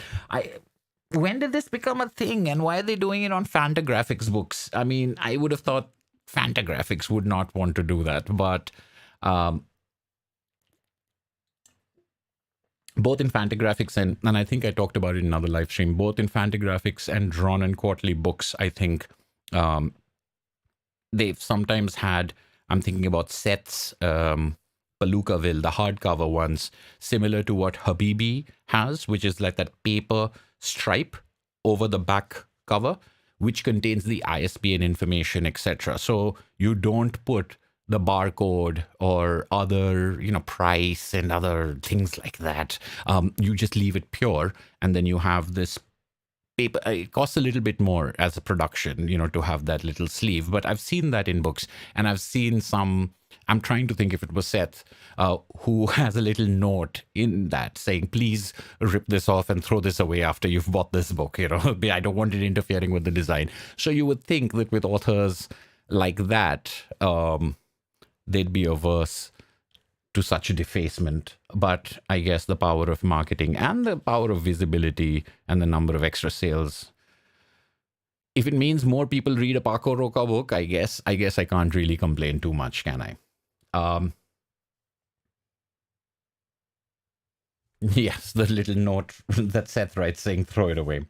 when did this become a thing, and why are they doing it on Fantagraphics books? I mean, I would have thought Fantagraphics would not want to do that, but both in Fantagraphics and I think I talked about it in another live stream, both in Fantagraphics and Drawn and Quarterly books, I think um, they've sometimes had, I'm thinking about Seth's Palookaville, the hardcover ones, similar to what Habibi has, which is like that paper stripe over the back cover, which contains the ISBN information, etc. So you don't put the barcode or other, price and other things like that. You just leave it pure, and then you have this paper. It costs a little bit more as a production, to have that little sleeve. But I've seen that in books, and I've seen some. I'm trying to think if it was Seth who has a little note in that saying, please rip this off and throw this away after you've bought this book. I don't want it interfering with the design. So you would think that with authors like that, they'd be averse to such defacement. But I guess the power of marketing and the power of visibility and the number of extra sales, if it means more people read a Paco Roca book, I guess I can't really complain too much, can I? Yes, the little note that Seth writes saying throw it away.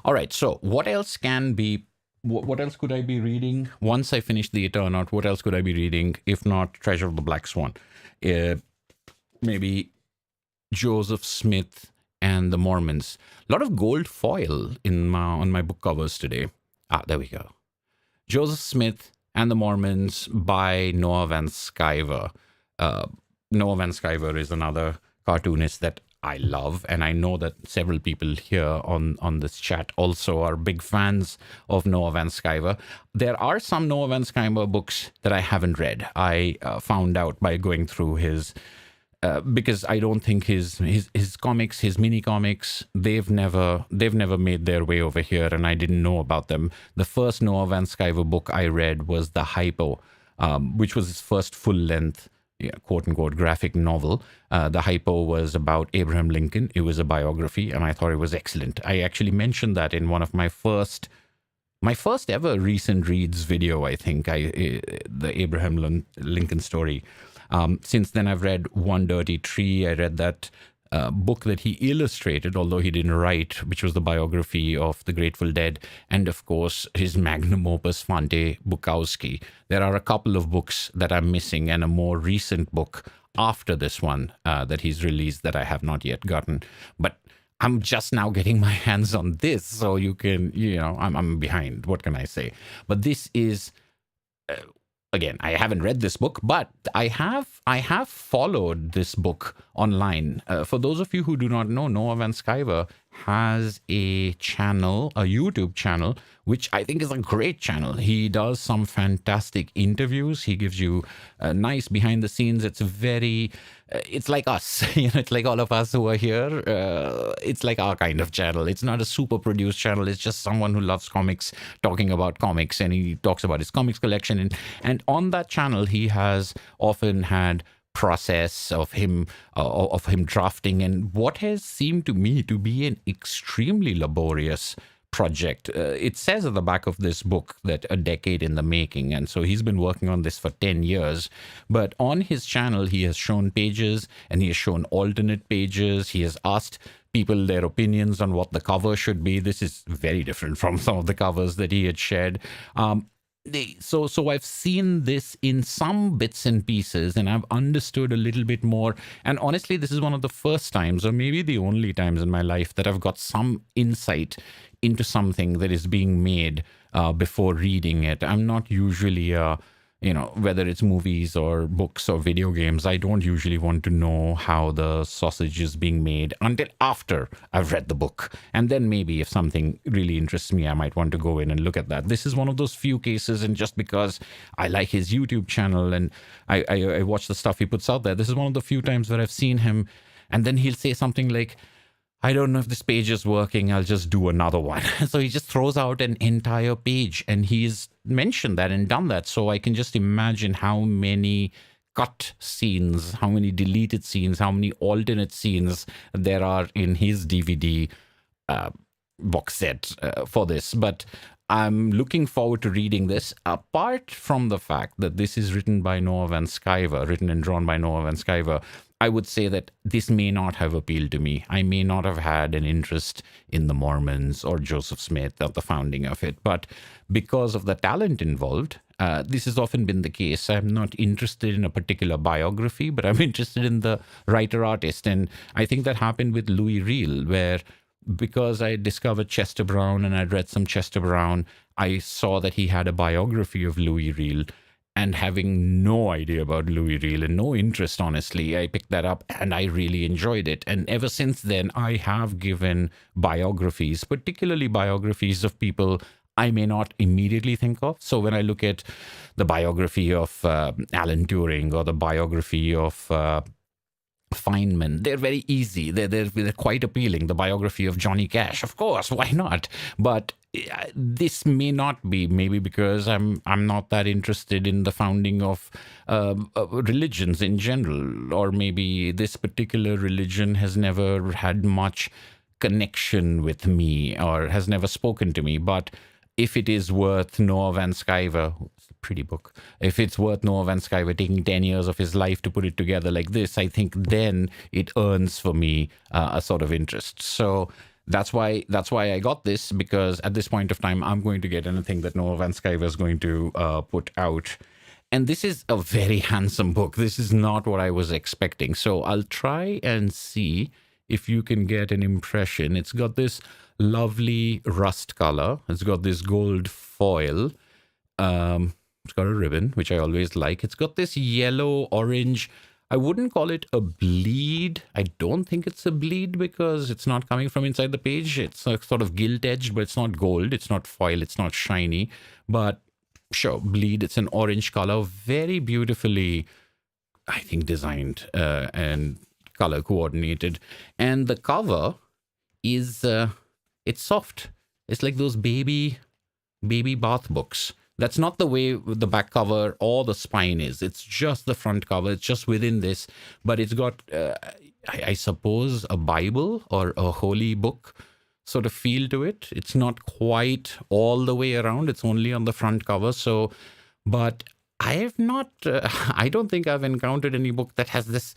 All right, so what else can be, what else could I be reading once I finish the Eternaut? What else could I be reading if not Treasure of the Black Swan? Maybe Joseph Smith and the Mormons. A lot of gold foil on my book covers today. There we go. Joseph Smith and the Mormons by Noah Van Sciver. Noah Van Sciver is another cartoonist that I love, and I know that several people here on this chat also are big fans of Noah Van Sciver. There are some Noah Van Sciver books that I haven't read. I found out by going through his because I don't think his comics, his mini comics, they've never made their way over here, and I didn't know about them. The first Noah Van Sciver book I read was The Hypo, which was his first full length, quote unquote, graphic novel. The Hypo was about Abraham Lincoln. It was a biography, and I thought it was excellent. I actually mentioned that in one of my first ever recent reads video. I think the Abraham Lincoln story. Since then, I've read One Dirty Tree. I read that book that he illustrated, although he didn't write, which was the biography of the Grateful Dead, and of course his magnum opus Fante Bukowski. There are a couple of books that I'm missing, and a more recent book after this one that he's released that I have not yet gotten. But I'm just now getting my hands on this, so you can, I'm behind. What can I say? But this is. Again, I haven't read this book, but I have followed this book online. For those of you who do not know, Noah Van Sciver has a channel, a YouTube channel, which I think is a great channel. He does some fantastic interviews. He gives you a nice behind the scenes. It's very, it's like us, it's like all of us who are here. It's like our kind of channel. It's not a super produced channel. It's just someone who loves comics talking about comics, and he talks about his comics collection. And on that channel, he has often had process of him drafting, and what has seemed to me to be an extremely laborious project. It says at the back of this book that a decade in the making, and so he's been working on this for 10 years. But on his channel, he has shown pages, and he has shown alternate pages. He has asked people their opinions on what the cover should be. This is very different from some of the covers that he had shared. So I've seen this in some bits and pieces, and I've understood a little bit more. And honestly, this is one of the first times, or maybe the only times in my life, that I've got some insight into something that is being made before reading it. I'm not usually whether it's movies or books or video games, I don't usually want to know how the sausage is being made until after I've read the book. And then maybe if something really interests me, I might want to go in and look at that. This is one of those few cases, and just because I like his YouTube channel and I watch the stuff he puts out there, this is one of the few times where I've seen him, and then he'll say something like, I don't know if this page is working, I'll just do another one. So he just throws out an entire page, and he's mentioned that and done that. So I can just imagine how many cut scenes, how many deleted scenes, how many alternate scenes there are in his DVD box set for this. But I'm looking forward to reading this, apart from the fact that this is written by Noah Van Sciver, written and drawn by Noah Van Sciver. I would say that this may not have appealed to me. I may not have had an interest in the Mormons or Joseph Smith or the founding of it. But because of the talent involved, this has often been the case. I'm not interested in a particular biography, but I'm interested in the writer-artist. And I think that happened with Louis Reel, where because I discovered Chester Brown and I'd read some Chester Brown, I saw that he had a biography of Louis Reel. And having no idea about Louis Reel and no interest, honestly, I picked that up and I really enjoyed it. And ever since then, I have given biographies, particularly biographies of people I may not immediately think of. So when I look at the biography of Alan Turing or the biography of Feynman, they're very easy. They're quite appealing. The biography of Johnny Cash, of course, why not? But this may not be, maybe because I'm not that interested in the founding of religions in general, or maybe this particular religion has never had much connection with me or has never spoken to me. But if it is worth Noah Van Sciver, it's a pretty book, if it's worth Noah Van Sciver taking 10 years of his life to put it together like this, I think then it earns for me a sort of interest. So that's why I got this, because at this point of time, I'm going to get anything that Noah Van Sciver is going to put out. And this is a very handsome book. This is not what I was expecting. So I'll try and see if you can get an impression. It's got this lovely rust color. It's got this gold foil. It's got a ribbon, which I always like. It's got this yellow orange. I wouldn't call it a bleed. I don't think it's a bleed because it's not coming from inside the page. It's a sort of gilt edged, but it's not gold. It's not foil. It's not shiny. But sure, bleed. It's an orange color. Very beautifully, I think, designed and color coordinated. And the cover is it's soft. It's like those baby bath books. That's not the way the back cover or the spine is. It's just the front cover. It's just within this, but it's got I suppose a Bible or a holy book sort of feel to it. It's not quite all the way around. It's only on the front cover. So, but I have not I don't think I've encountered any book that has this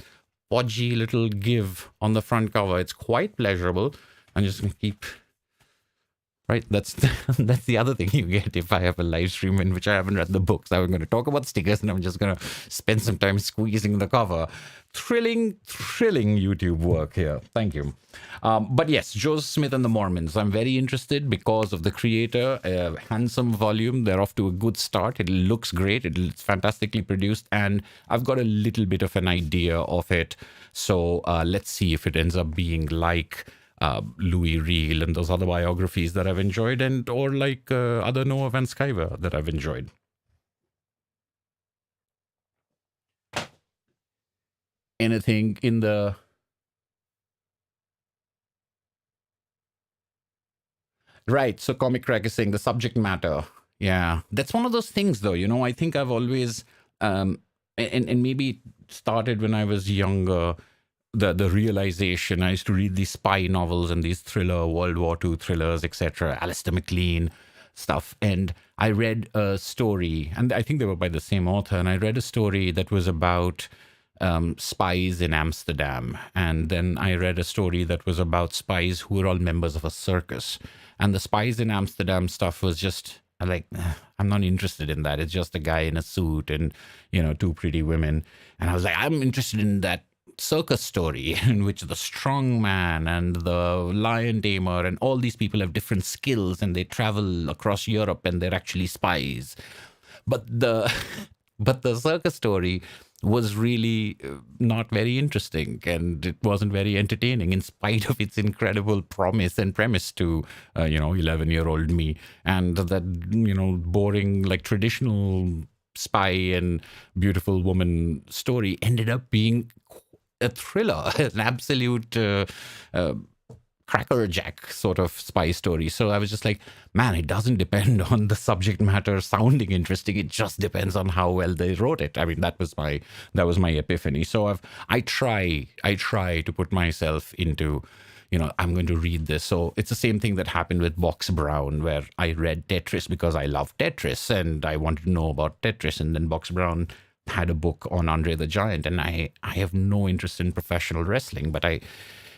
podgy little give on the front cover. It's quite pleasurable. I'm just going to keep... Right, that's the other thing you get if I have a live stream in which I haven't read the books. I'm going to talk about stickers and I'm just going to spend some time squeezing the cover. Thrilling YouTube work here. Thank you. But yes, Joseph Smith and the Mormons. I'm very interested because of the creator. Handsome volume. They're off to a good start. It looks great. It's fantastically produced. And I've got a little bit of an idea of it. So let's see if it ends up being like... Louis Reel and those other biographies that I've enjoyed, and or like other Noah Van Sciver that I've enjoyed. Anything in the... Right, so Comic Crack is saying the subject matter. Yeah, that's one of those things though, you know, I think I've always, and maybe it started when I was younger, the realization. I used to read these spy novels and these thriller, World War II thrillers, etc., Alistair MacLean stuff. And I read a story, and I think they were by the same author, and I read a story that was about spies in Amsterdam. And then I read a story that was about spies who were all members of a circus. And the spies in Amsterdam stuff was just... like, I'm not interested in that. It's just a guy in a suit and, you know, two pretty women. And I was like, I'm interested in that circus story in which the strong man and the lion tamer and all these people have different skills and they travel across Europe and they're actually spies. But the circus story was really not very interesting, and it wasn't very entertaining in spite of its incredible promise and premise to 11-year-old me. And that, you know, boring like traditional spy and beautiful woman story ended up being a thriller, an absolute crackerjack sort of spy story. So I was just like, man, it doesn't depend on the subject matter sounding interesting. It just depends on how well they wrote it. I mean, that was my epiphany. So I try to put myself into, you know, I'm going to read this. So it's the same thing that happened with Box Brown, where I read Tetris because I love Tetris and I wanted to know about Tetris. And then Box Brown had a book on Andre the Giant, and I have no interest in professional wrestling, but I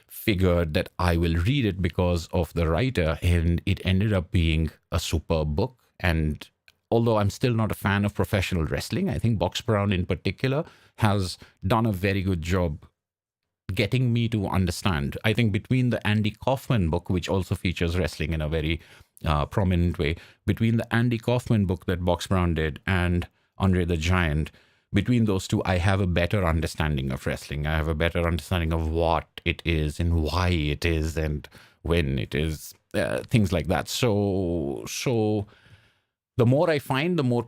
figured that I will read it because of the writer, and it ended up being a superb book. And although I'm still not a fan of professional wrestling, I think Box Brown in particular has done a very good job getting me to understand. I think between the Andy Kaufman book, which also features wrestling in a very prominent way, between the Andy Kaufman book that Box Brown did and Andre the Giant, between those two, I have a better understanding of wrestling. I have a better understanding of what it is and why it is and when it is, things like that. So the more I find, the more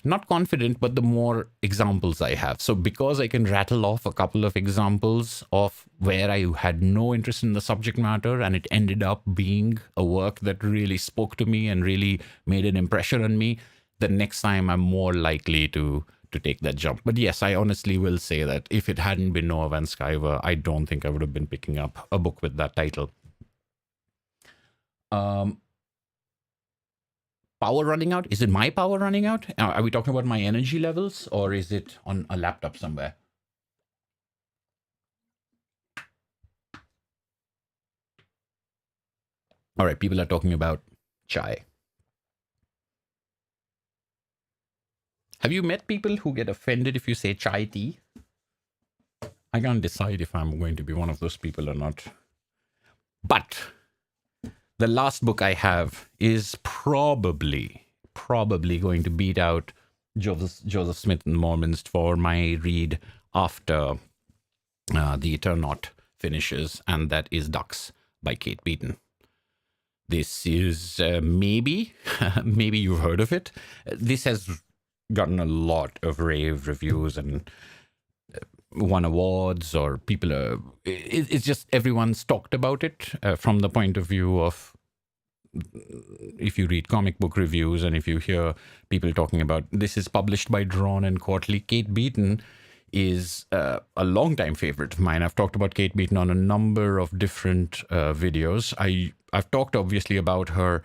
not confident, but the more examples I have. So because I can rattle off a couple of examples of where I had no interest in the subject matter and it ended up being a work that really spoke to me and really made an impression on me, the next time I'm more likely to take that jump. But yes, I honestly will say that if it hadn't been Noah Van Sciver, I don't think I would have been picking up a book with that title. Power running out? Is it my power running out? Are we talking about my energy levels, or is it on a laptop somewhere? All right, people are talking about chai. Have you met people who get offended if you say chai tea? I can't decide if I'm going to be one of those people or not. But the last book I have is probably going to beat out Joseph Smith and Mormons for my read after The Eternaut finishes, and that is Ducks by Kate Beaton. This is maybe you've heard of it. This has gotten a lot of rave reviews and won awards, or people are, it's just everyone's talked about it from the point of view of, if you read comic book reviews and if you hear people talking about, this is published by Drawn and Quarterly. Kate Beaton is a long-time favorite of mine. I've talked about Kate Beaton on a number of different videos. I've talked obviously about her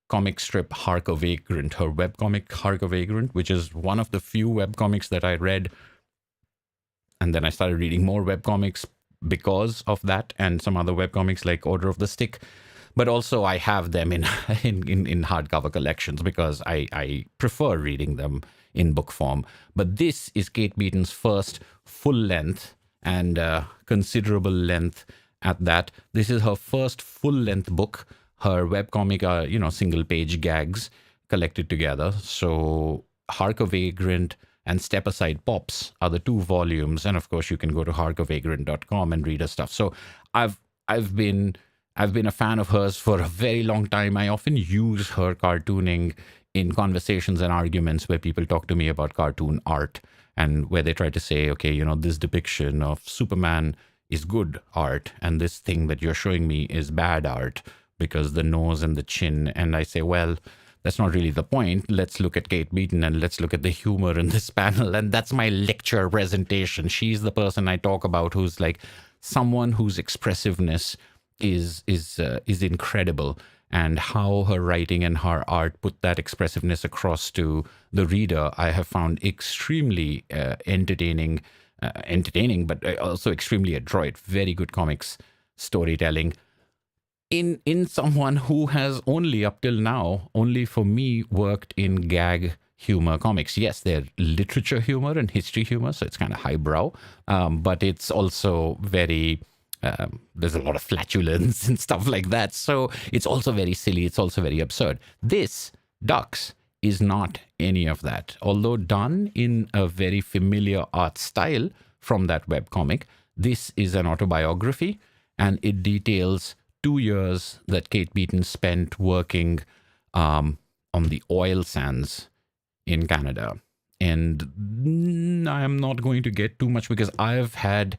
comic strip Hark a Vagrant, her webcomic Hark a Vagrant, which is one of the few webcomics that I read. And then I started reading more webcomics because of that, and some other webcomics like Order of the Stick. But also I have them in hardcover collections because I prefer reading them in book form. But this is Kate Beaton's first full length, and considerable length at that. This is her first full length book. Her webcomic are, single page gags collected together. So Hark a Vagrant and Step Aside Pops are the 2 volumes. And of course you can go to harkavagrant.com and read her stuff. So I've been a fan of hers for a very long time. I often use her cartooning in conversations and arguments where people talk to me about cartoon art, and where they try to say, okay, this depiction of Superman is good art, and this thing that you're showing me is bad art because the nose and the chin. And I say, well, that's not really the point. Let's look at Kate Beaton and let's look at the humor in this panel. And that's my lecture presentation. She's the person I talk about who's like someone whose expressiveness is incredible, and how her writing and her art put that expressiveness across to the reader, I have found extremely entertaining, but also extremely adroit. Very good comics storytelling. In someone who has only up till now, only for me, worked in gag humor comics. Yes, they're literature humor and history humor, so it's kind of highbrow, but it's also very, there's a lot of flatulence and stuff like that. So it's also very silly. It's also very absurd. This, Ducks, is not any of that. Although done in a very familiar art style from that webcomic, this is an autobiography, and it details 2 years that Kate Beaton spent working on the oil sands in Canada. And I'm not going to get too much because I've had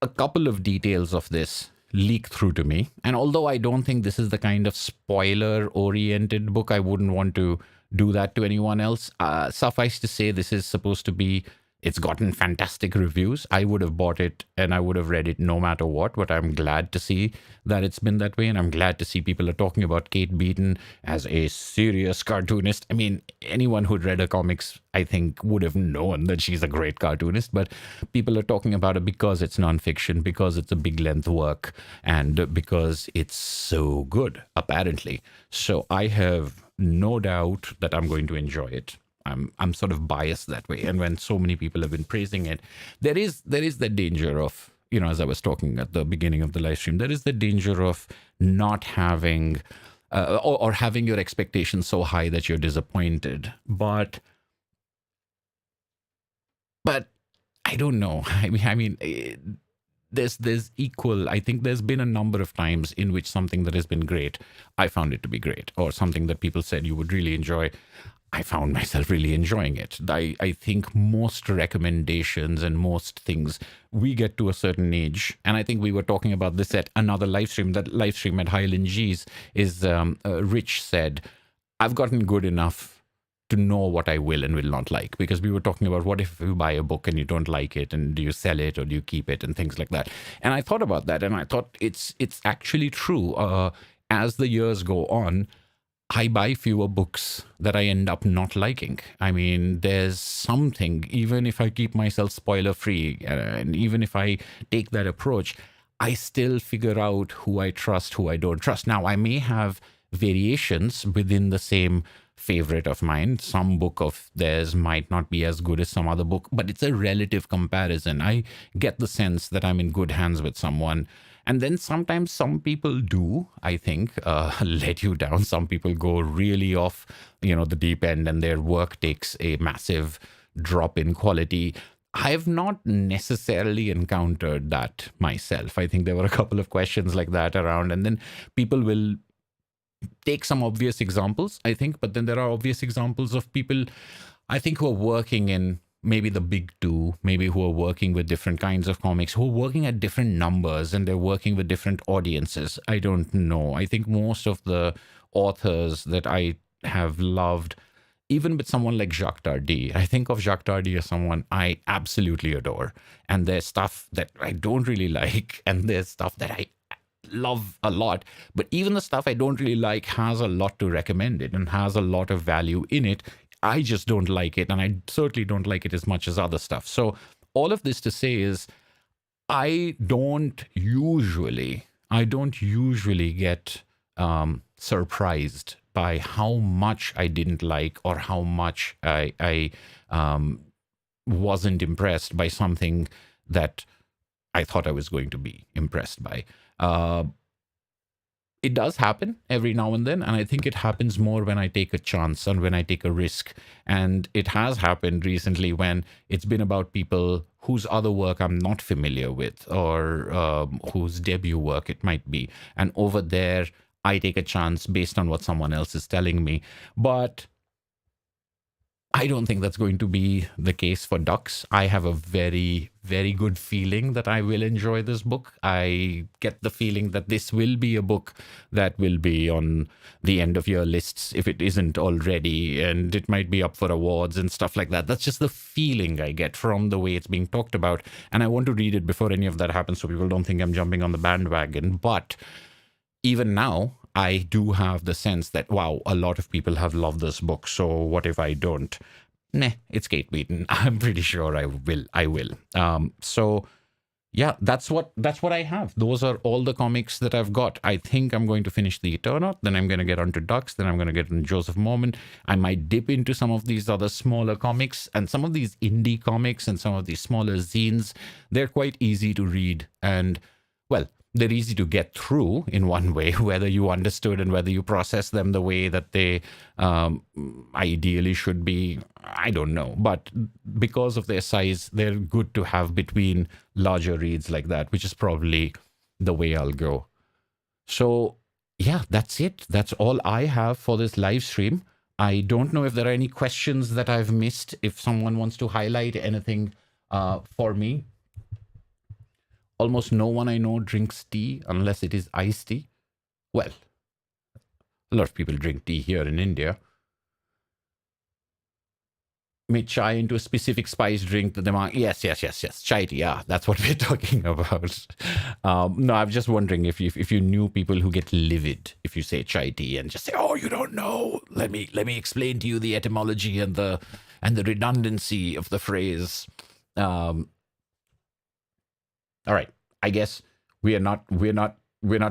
a couple of details of this leak through to me. And although I don't think this is the kind of spoiler-oriented book, I wouldn't want to do that to anyone else. Suffice to say, this is supposed to be It's gotten fantastic reviews. I would have bought it and I would have read it no matter what, but I'm glad to see that it's been that way. And I'm glad to see people are talking about Kate Beaton as a serious cartoonist. I mean, anyone who'd read her comics, I think, would have known that she's a great cartoonist, but people are talking about it because it's nonfiction, because it's a big length work, and because it's so good, apparently. So I have no doubt that I'm going to enjoy it. I'm sort of biased that way. And when so many people have been praising it, there is the danger of, as I was talking at the beginning of the live stream, there is the danger of not having or having your expectations so high that you're disappointed. But I don't know. There's equal. I think there's been a number of times in which something that has been great, I found it to be great, or something that people said you would really enjoy, I found myself really enjoying it. I think most recommendations and most things, we get to a certain age, and I think we were talking about this at another live stream. That live stream at Highland G's is Rich said, I've gotten good enough to know what I will and will not like, because we were talking about what if you buy a book and you don't like it, and do you sell it or do you keep it, and things like that. And I thought about that, and I thought it's actually true. As the years go on, I buy fewer books that I end up not liking. I mean, there's something, even if I keep myself spoiler free, and even if I take that approach, I still figure out who I trust, who I don't trust. Now, I may have variations within the same favorite of mine. Some book of theirs might not be as good as some other book, but it's a relative comparison. I get the sense that I'm in good hands with someone. And then sometimes some people do, I think, let you down. Some people go really off, the deep end, and their work takes a massive drop in quality. I have not necessarily encountered that myself. I think there were a couple of questions like that around, and then people will take some obvious examples, I think, but then there are obvious examples of people, I think, who are working in maybe the big two, maybe who are working with different kinds of comics, who are working at different numbers, and they're working with different audiences. I don't know. I think most of the authors that I have loved, even with someone like Jacques Tardy, I think of Jacques Tardy as someone I absolutely adore. And there's stuff that I don't really like, and there's stuff that I love a lot. But even the stuff I don't really like has a lot to recommend it and has a lot of value in it. I just don't like it, and I certainly don't like it as much as other stuff. So all of this to say is, I don't usually get surprised by how much I didn't like, or how much I wasn't impressed by something that I thought I was going to be impressed by. It does happen every now and then, and I think it happens more when I take a chance and when I take a risk. And it has happened recently when it's been about people whose other work I'm not familiar with, or whose debut work it might be. And over there, I take a chance based on what someone else is telling me. But I don't think that's going to be the case for Ducks. I have a very, very good feeling that I will enjoy this book. I get the feeling that this will be a book that will be on the end of year lists if it isn't already, and it might be up for awards and stuff like that. That's just the feeling I get from the way it's being talked about. And I want to read it before any of that happens so people don't think I'm jumping on the bandwagon. But even now, I do have the sense that, wow, a lot of people have loved this book. So what if I don't? Nah, it's Kate Beaton. I'm pretty sure I will. So yeah, that's what I have. Those are all the comics that I've got. I think I'm going to finish the Eternaut, then I'm going to get onto Ducks, then I'm going to get into Joseph Mormon. I might dip into some of these other smaller comics, and some of these indie comics and some of these smaller zines. They're quite easy to read, and well, they're easy to get through in one way, whether you understood and whether you process them the way that they ideally should be, I don't know. But because of their size, they're good to have between larger reads like that, which is probably the way I'll go. So yeah, that's it. That's all I have for this live stream. I don't know if there are any questions that I've missed. If someone wants to highlight anything for me. Almost no one I know drinks tea unless it is iced tea. Well, a lot of people drink tea here in India. made chai into a specific spice drink. Yes. Chai tea. Yeah, that's what we're talking about. No, I'm just wondering if you knew people who get livid if you say chai tea and just say, "Oh, you don't know. Let me explain to you the etymology and the redundancy of the phrase." All right. I guess we're not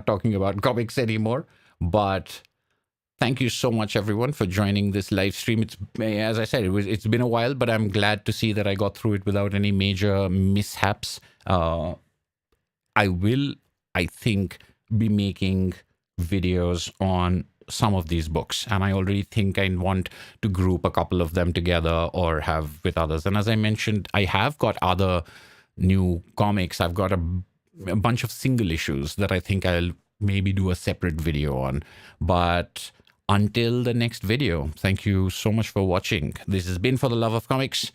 talking about comics anymore, but thank you so much, everyone, for joining this live stream. It's, as I said, it's been a while, but I'm glad to see that I got through it without any major mishaps. I will, I think, be making videos on some of these books, and I already think I want to group a couple of them together or have with others. And as I mentioned, I have got other new comics. I've got a bunch of single issues that I think I'll maybe do a separate video on. But until the next video, thank you so much for watching. This has been For the Love of Comics.